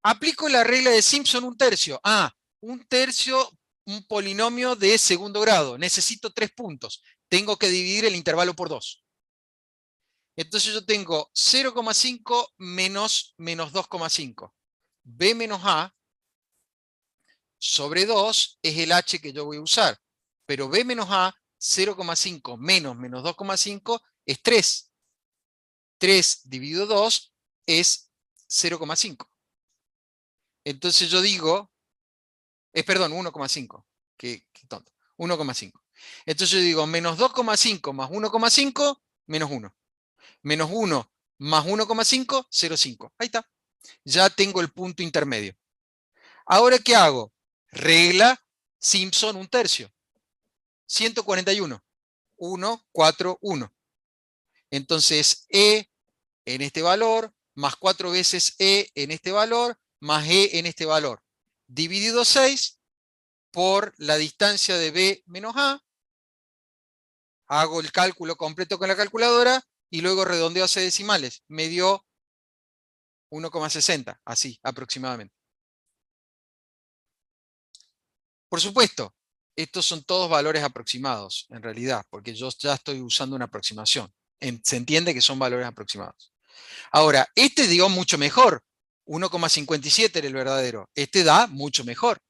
Aplico la regla de Simpson un tercio. Un tercio, un polinomio de segundo grado. Necesito 3 puntos. Tengo que dividir el intervalo por 2. Entonces yo tengo 0,5 menos 2,5. B menos A sobre 2 es el H que yo voy a usar. Pero B menos A, 0,5 menos 2,5 es 3. 3 dividido 2 es 0,5. Entonces yo digo, perdón, 1,5. Qué tonto. 1,5. Entonces yo digo, menos 2,5 más 1,5, menos 1. Menos 1 más 1,5, 0,5. Ahí está. Ya tengo el punto intermedio. Ahora, ¿qué hago? Regla Simpson un tercio. 141. 1, 4, 1. Entonces, E en este valor, más 4 veces E en este valor, más E en este valor. Dividido 6 por la distancia de B menos A. Hago el cálculo completo con la calculadora y luego redondeo a decimales. Me dio 1,60, así aproximadamente. Por supuesto, estos son todos valores aproximados, en realidad, porque yo ya estoy usando una aproximación. Se entiende que son valores aproximados. Ahora, este dio mucho mejor. 1,57 era el verdadero. Este da mucho mejor.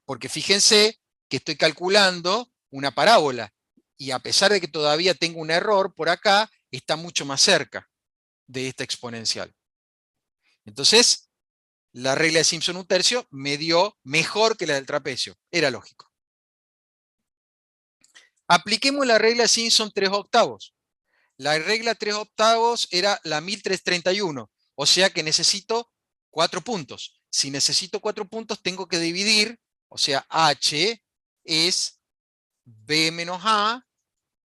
Porque fíjense que estoy calculando una parábola. Y a pesar de que todavía tengo un error por acá, está mucho más cerca de esta exponencial. Entonces, la regla de Simpson un tercio me dio mejor que la del trapecio. Era lógico. Apliquemos la regla Simpson 3 octavos. La regla 3 octavos era la 1331, o sea que necesito 4 puntos. Si necesito 4 puntos, tengo que dividir, o sea, H es B menos A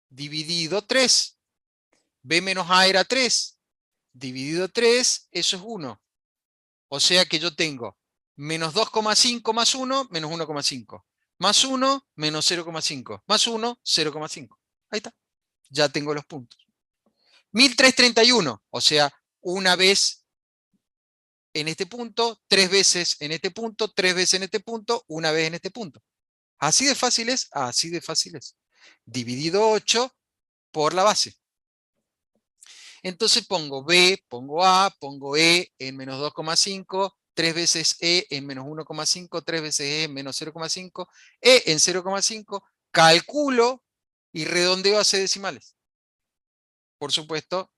dividido 3. B menos A era 3, dividido 3, eso es 1. O sea que yo tengo menos 2,5 más 1, menos 1,5. Más 1, menos 0,5. Más 1, 0,5. Ahí está. Ya tengo los puntos. 1331, o sea, una vez en este punto, 3 veces en este punto, 3 veces en este punto, una vez en este punto. Así de fácil es, así de fácil es. Dividido 8 por la base. Entonces pongo B, pongo A, pongo E en menos 2,5, 3 veces E en menos 1,5, 3 veces E en menos 0,5, E en 0,5, calculo y redondeo a decimales. Por supuesto,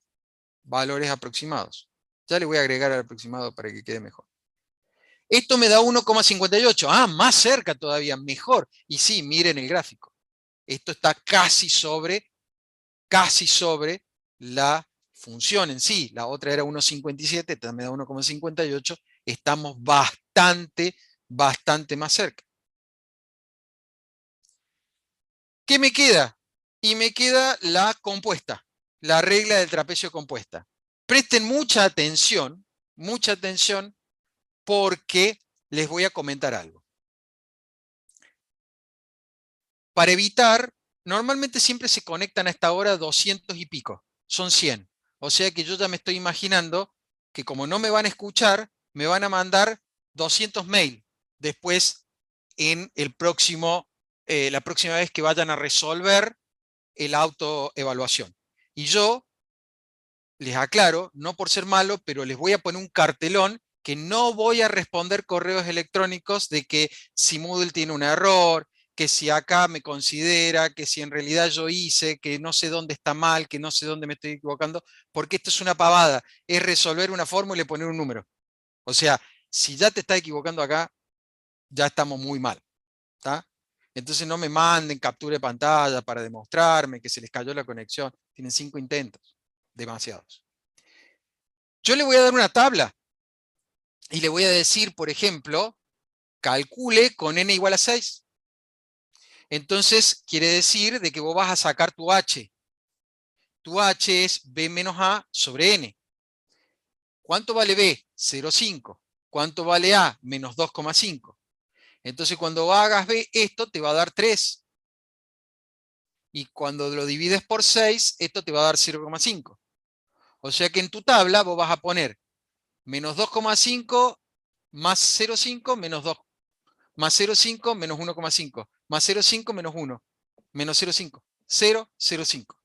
valores aproximados. Ya le voy a agregar al aproximado para que quede mejor. Esto me da 1,58. Más cerca todavía, mejor. Y sí, miren el gráfico. Esto está casi sobre la función en sí. La otra era 1,57, esta me da 1,58. Estamos bastante más cerca. ¿Qué me queda? Y me queda la compuesta, la regla del trapecio compuesta. Presten mucha atención, porque les voy a comentar algo. Para evitar, normalmente siempre se conectan a esta hora 200 y pico, son 100. O sea que yo ya me estoy imaginando que como no me van a escuchar, me van a mandar 200 mail después en la próxima vez que vayan a resolver el autoevaluación. Y yo les aclaro, no por ser malo, pero les voy a poner un cartelón que no voy a responder correos electrónicos de que si Moodle tiene un error, que si acá me considera, que si en realidad yo hice, que no sé dónde está mal, que no sé dónde me estoy equivocando, porque esto es una pavada, es resolver una fórmula y poner un número. O sea, si ya te estás equivocando acá, ya estamos muy mal. ¿Está? Entonces no me manden captura de pantalla para demostrarme que se les cayó la conexión. Tienen 5 intentos, demasiados. Yo le voy a dar una tabla y le voy a decir, por ejemplo, calcule con n igual a 6. Entonces quiere decir de que vos vas a sacar tu h. Tu h es b menos a sobre n. ¿Cuánto vale b? 0,5. ¿Cuánto vale a? Menos 2,5. Entonces cuando hagas b, esto te va a dar 3. Y cuando lo divides por 6, esto te va a dar 0,5. O sea que en tu tabla vos vas a poner menos 2,5 más 0,5 menos 2, más 0,5 menos 1,5, más 0,5 menos 1, menos 0,5, 0, 0,5.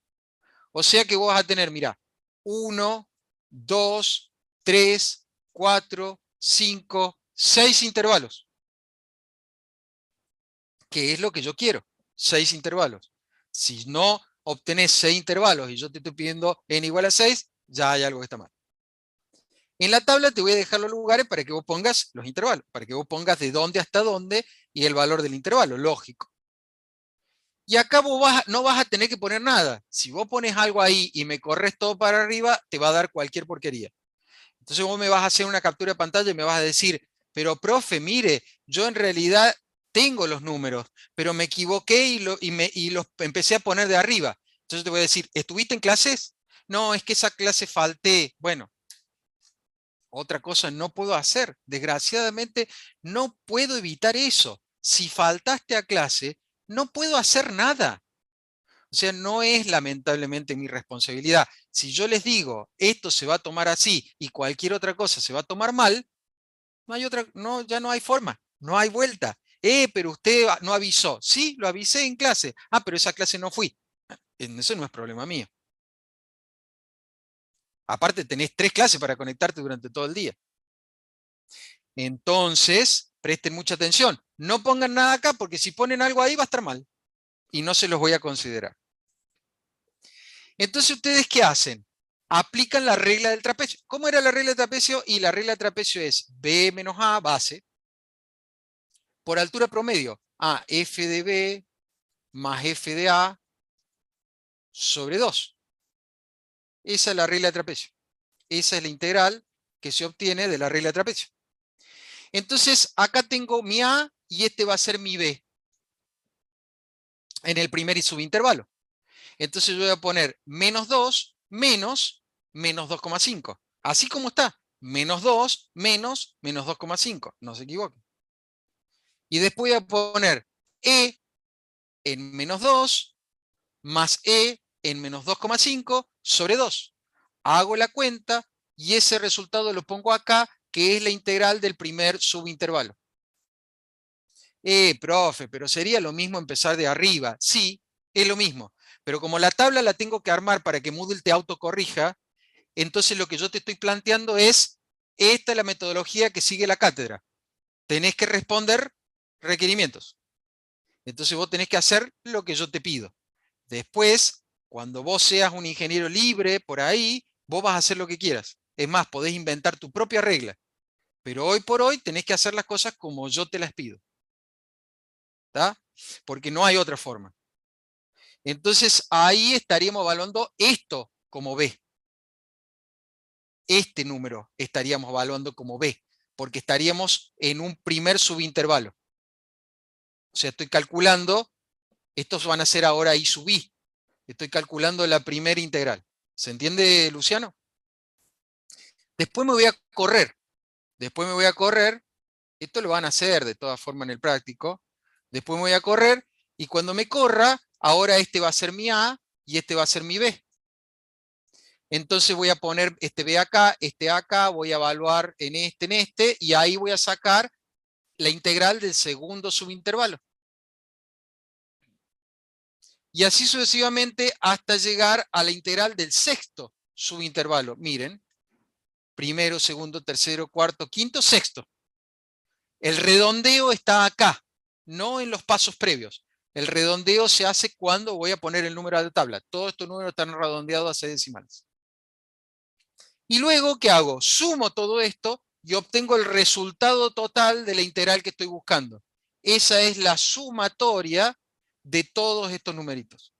O sea que vos vas a tener, mirá, 1, 2, 3, 4, 5, 6 intervalos, que es lo que yo quiero, 6 intervalos. Si no obtenés 6 intervalos y yo te estoy pidiendo n igual a 6, ya hay algo que está mal. En la tabla te voy a dejar los lugares para que vos pongas los intervalos, para que vos pongas de dónde hasta dónde y el valor del intervalo, lógico. Y acá no vas a tener que poner nada. Si vos pones algo ahí y me corres todo para arriba, te va a dar cualquier porquería. Entonces vos me vas a hacer una captura de pantalla y me vas a decir, pero profe, mire, yo en realidad tengo los números, pero me equivoqué y los empecé a poner de arriba. Entonces te voy a decir, ¿estuviste en clases? No, es que esa clase falté. Bueno, otra cosa no puedo hacer. Desgraciadamente, no puedo evitar eso. Si faltaste a clase, no puedo hacer nada. O sea, no es lamentablemente mi responsabilidad. Si yo les digo, esto se va a tomar así y cualquier otra cosa se va a tomar mal, no hay otra, no, ya no hay forma, no hay vuelta. Pero usted no avisó. Sí, lo avisé en clase. Ah, pero esa clase no fui. Eso no es problema mío. Aparte, tenés 3 clases para conectarte durante todo el día. Entonces, presten mucha atención. No pongan nada acá porque si ponen algo ahí va a estar mal y no se los voy a considerar. Entonces, ¿ustedes qué hacen? Aplican la regla del trapecio. ¿Cómo era la regla del trapecio? Y la regla del trapecio es B menos A, base, por altura promedio. A, F de B más F de A sobre 2. Esa es la regla de trapecio. Esa es la integral que se obtiene de la regla de trapecio. Entonces, acá tengo mi A y este va a ser mi B en el primer y subintervalo. Entonces yo voy a poner menos 2 menos menos 2,5. Así como está. Menos 2 menos menos 2,5. No se equivoquen. Y después voy a poner E en menos 2 más E en menos 2,5 sobre 2. Hago la cuenta y ese resultado lo pongo acá, que es la integral del primer subintervalo. Profe, pero sería lo mismo empezar de arriba. Sí, es lo mismo. Pero como la tabla la tengo que armar para que Moodle te autocorrija, entonces lo que yo te estoy planteando es, esta es la metodología que sigue la cátedra. Tenés que responder requerimientos. Entonces vos tenés que hacer lo que yo te pido. Después, cuando vos seas un ingeniero libre por ahí, vos vas a hacer lo que quieras. Es más, podés inventar tu propia regla. Pero hoy por hoy tenés que hacer las cosas como yo te las pido. ¿Está? Porque no hay otra forma. Entonces ahí estaríamos evaluando esto como B. Este número estaríamos evaluando como B, porque estaríamos en un primer subintervalo. O sea, estoy calculando, estos van a ser ahora I sub I. Estoy calculando la primera integral. ¿Se entiende, Luciano? Después me voy a correr. Después me voy a correr. Esto lo van a hacer de todas formas en el práctico. Después me voy a correr y cuando me corra, ahora este va a ser mi A y este va a ser mi B. Entonces voy a poner este B acá, voy a evaluar en este, y ahí voy a sacar la integral del segundo subintervalo. Y así sucesivamente hasta llegar a la integral del sexto subintervalo. Miren, primero, segundo, tercero, cuarto, quinto, sexto. El redondeo está acá, no en los pasos previos. El redondeo se hace cuando voy a poner el número a la tabla. Todos estos números están redondeados a 6 decimales. Y luego, ¿qué hago? Sumo todo esto y obtengo el resultado total de la integral que estoy buscando. Esa es la sumatoria de todos estos numeritos.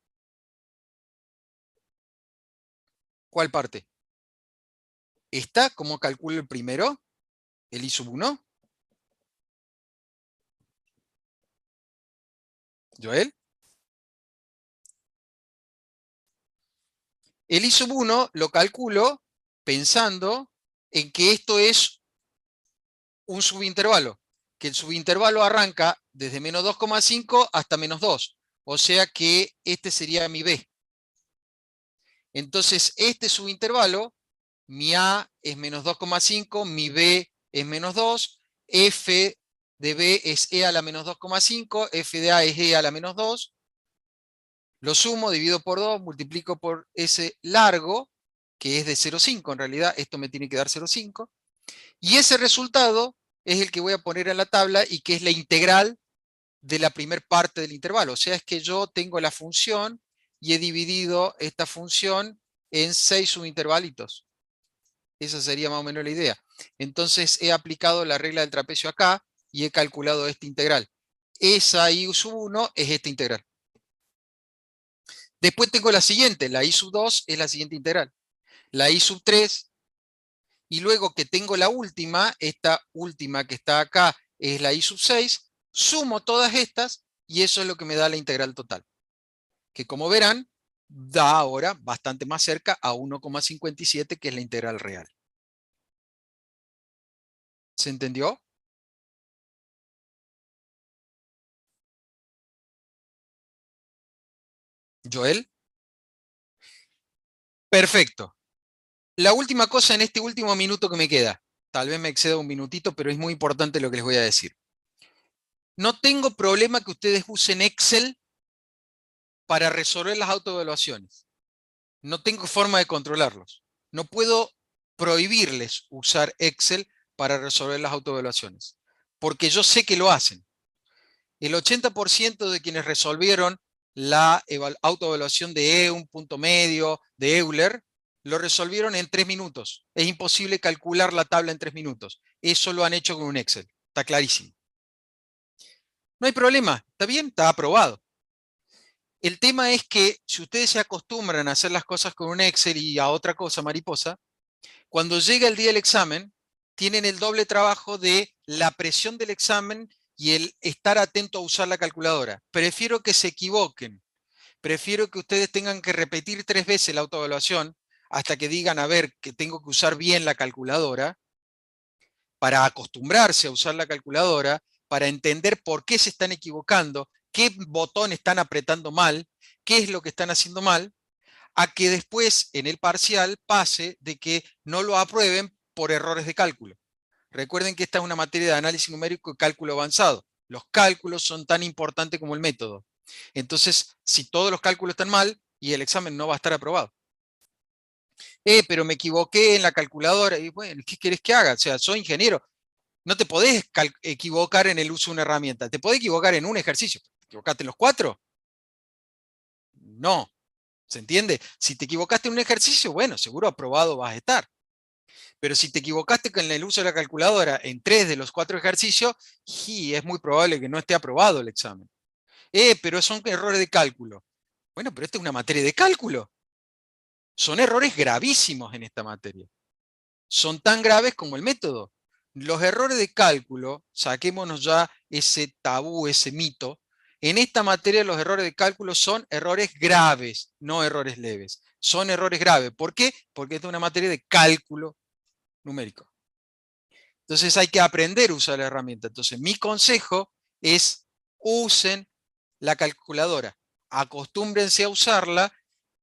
¿Cuál parte? ¿Esta? ¿Cómo calculo el primero? ¿El I sub 1? ¿Joel? El I sub 1 lo calculo pensando en que esto es un subintervalo, que el subintervalo arranca desde menos 2,5 hasta menos 2. O sea que este sería mi B. Entonces, este subintervalo, mi A es menos 2,5, mi B es menos 2, F de B es E a la menos 2,5, F de A es E a la menos 2. Lo sumo, divido por 2, multiplico por ese largo, que es de 0,5. En realidad, esto me tiene que dar 0,5. Y ese resultado es el que voy a poner en la tabla y que es la integral de la primer parte del intervalo. O sea, es que yo tengo la función y he dividido esta función en 6 subintervalitos. Esa sería más o menos la idea. Entonces he aplicado la regla del trapecio acá y he calculado esta integral. Esa I sub 1 es esta integral. Después tengo la siguiente, la I sub 2 es la siguiente integral. La I sub 3, y luego que tengo la última, esta última que está acá es la I sub 6, sumo todas estas y eso es lo que me da la integral total. Que como verán, da ahora bastante más cerca a 1,57, que es la integral real. ¿Se entendió? ¿Joel? Perfecto. La última cosa en este último minuto que me queda. Tal vez me exceda un minutito, pero es muy importante lo que les voy a decir. No tengo problema que ustedes usen Excel para resolver las autoevaluaciones. No tengo forma de controlarlos. No puedo prohibirles usar Excel para resolver las autoevaluaciones, porque yo sé que lo hacen. El 80% de quienes resolvieron la autoevaluación de un punto medio, de Euler, lo resolvieron en 3 minutos. Es imposible calcular la tabla en 3 minutos. Eso lo han hecho con un Excel. Está clarísimo. No hay problema. Está bien, está aprobado. El tema es que si ustedes se acostumbran a hacer las cosas con un Excel y a otra cosa mariposa, cuando llega el día del examen, tienen el doble trabajo de la presión del examen y el estar atento a usar la calculadora. Prefiero que se equivoquen. Prefiero que ustedes tengan que repetir 3 veces la autoevaluación hasta que digan, a ver, que tengo que usar bien la calculadora, para acostumbrarse a usar la calculadora, para entender por qué se están equivocando, qué botón están apretando mal, qué es lo que están haciendo mal, a que después en el parcial pase de que no lo aprueben por errores de cálculo. Recuerden que esta es una materia de análisis numérico y cálculo avanzado. Los cálculos son tan importantes como el método. Entonces, si todos los cálculos están mal, y el examen no va a estar aprobado. Pero me equivoqué en la calculadora. Y bueno, ¿qué querés que haga? O sea, soy ingeniero. No te podés equivocar en el uso de una herramienta. Te podés equivocar en un ejercicio. ¿Te equivocaste en los 4? No. ¿Se entiende? Si te equivocaste en un ejercicio, bueno, seguro aprobado vas a estar. Pero si te equivocaste con el uso de la calculadora en 3 de los 4 ejercicios, y es muy probable que no esté aprobado el examen. Pero son errores de cálculo. Bueno, pero esta es una materia de cálculo. Son errores gravísimos en esta materia. Son tan graves como el método. Los errores de cálculo, saquémonos ya ese tabú, ese mito. En esta materia los errores de cálculo son errores graves, no errores leves. Son errores graves. ¿Por qué? Porque esta es una materia de cálculo numérico. Entonces hay que aprender a usar la herramienta. Entonces mi consejo es usen la calculadora. Acostúmbrense a usarla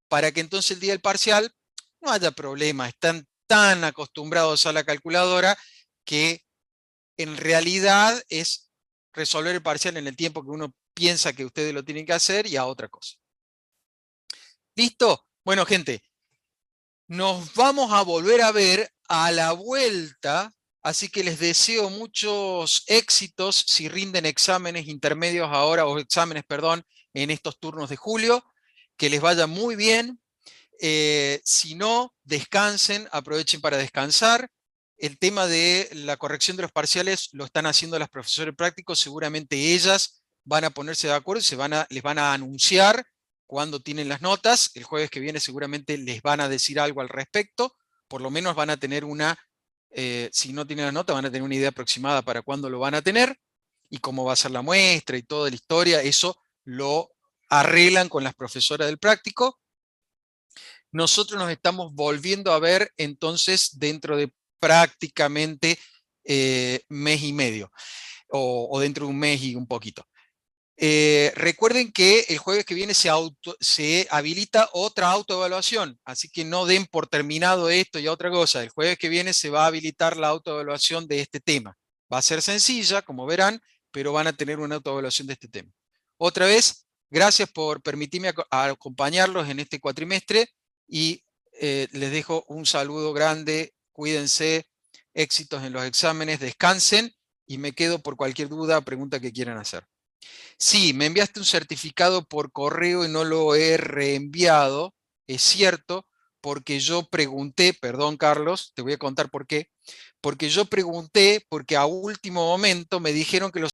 para que entonces el día del parcial no haya problema. Están tan acostumbrados a la calculadora que en realidad es resolver el parcial en el tiempo que uno piensa que ustedes lo tienen que hacer y a otra cosa. ¿Listo? Bueno, gente, nos vamos a volver a ver a la vuelta, así que les deseo muchos éxitos si rinden exámenes intermedios ahora, o exámenes, perdón, en estos turnos de julio. Que les vaya muy bien. Si no, descansen, aprovechen para descansar. El tema de la corrección de los parciales lo están haciendo las profesores prácticos, seguramente ellas van a ponerse de acuerdo y les van a anunciar cuando tienen las notas. El jueves que viene seguramente les van a decir algo al respecto, por lo menos van a tener si no tienen la nota, van a tener una idea aproximada para cuándo lo van a tener y cómo va a ser la muestra y toda la historia. Eso lo arreglan con las profesoras del práctico. nosotros nos estamos volviendo a ver entonces dentro de prácticamente mes y medio, o dentro de un mes y un poquito. Recuerden que el jueves que viene se habilita otra autoevaluación, así que no den por terminado esto y otra cosa. El jueves que viene se va a habilitar la autoevaluación de este tema. Va a ser sencilla, como verán, pero van a tener una autoevaluación de este tema. Otra vez, gracias por permitirme acompañarlos en este cuatrimestre y les dejo un saludo grande. Cuídense, éxitos en los exámenes, descansen y me quedo por cualquier duda o pregunta que quieran hacer. Sí, me enviaste un certificado por correo y no lo he reenviado, es cierto, porque yo pregunté, perdón Carlos, te voy a contar por qué, porque yo pregunté, porque a último momento me dijeron que los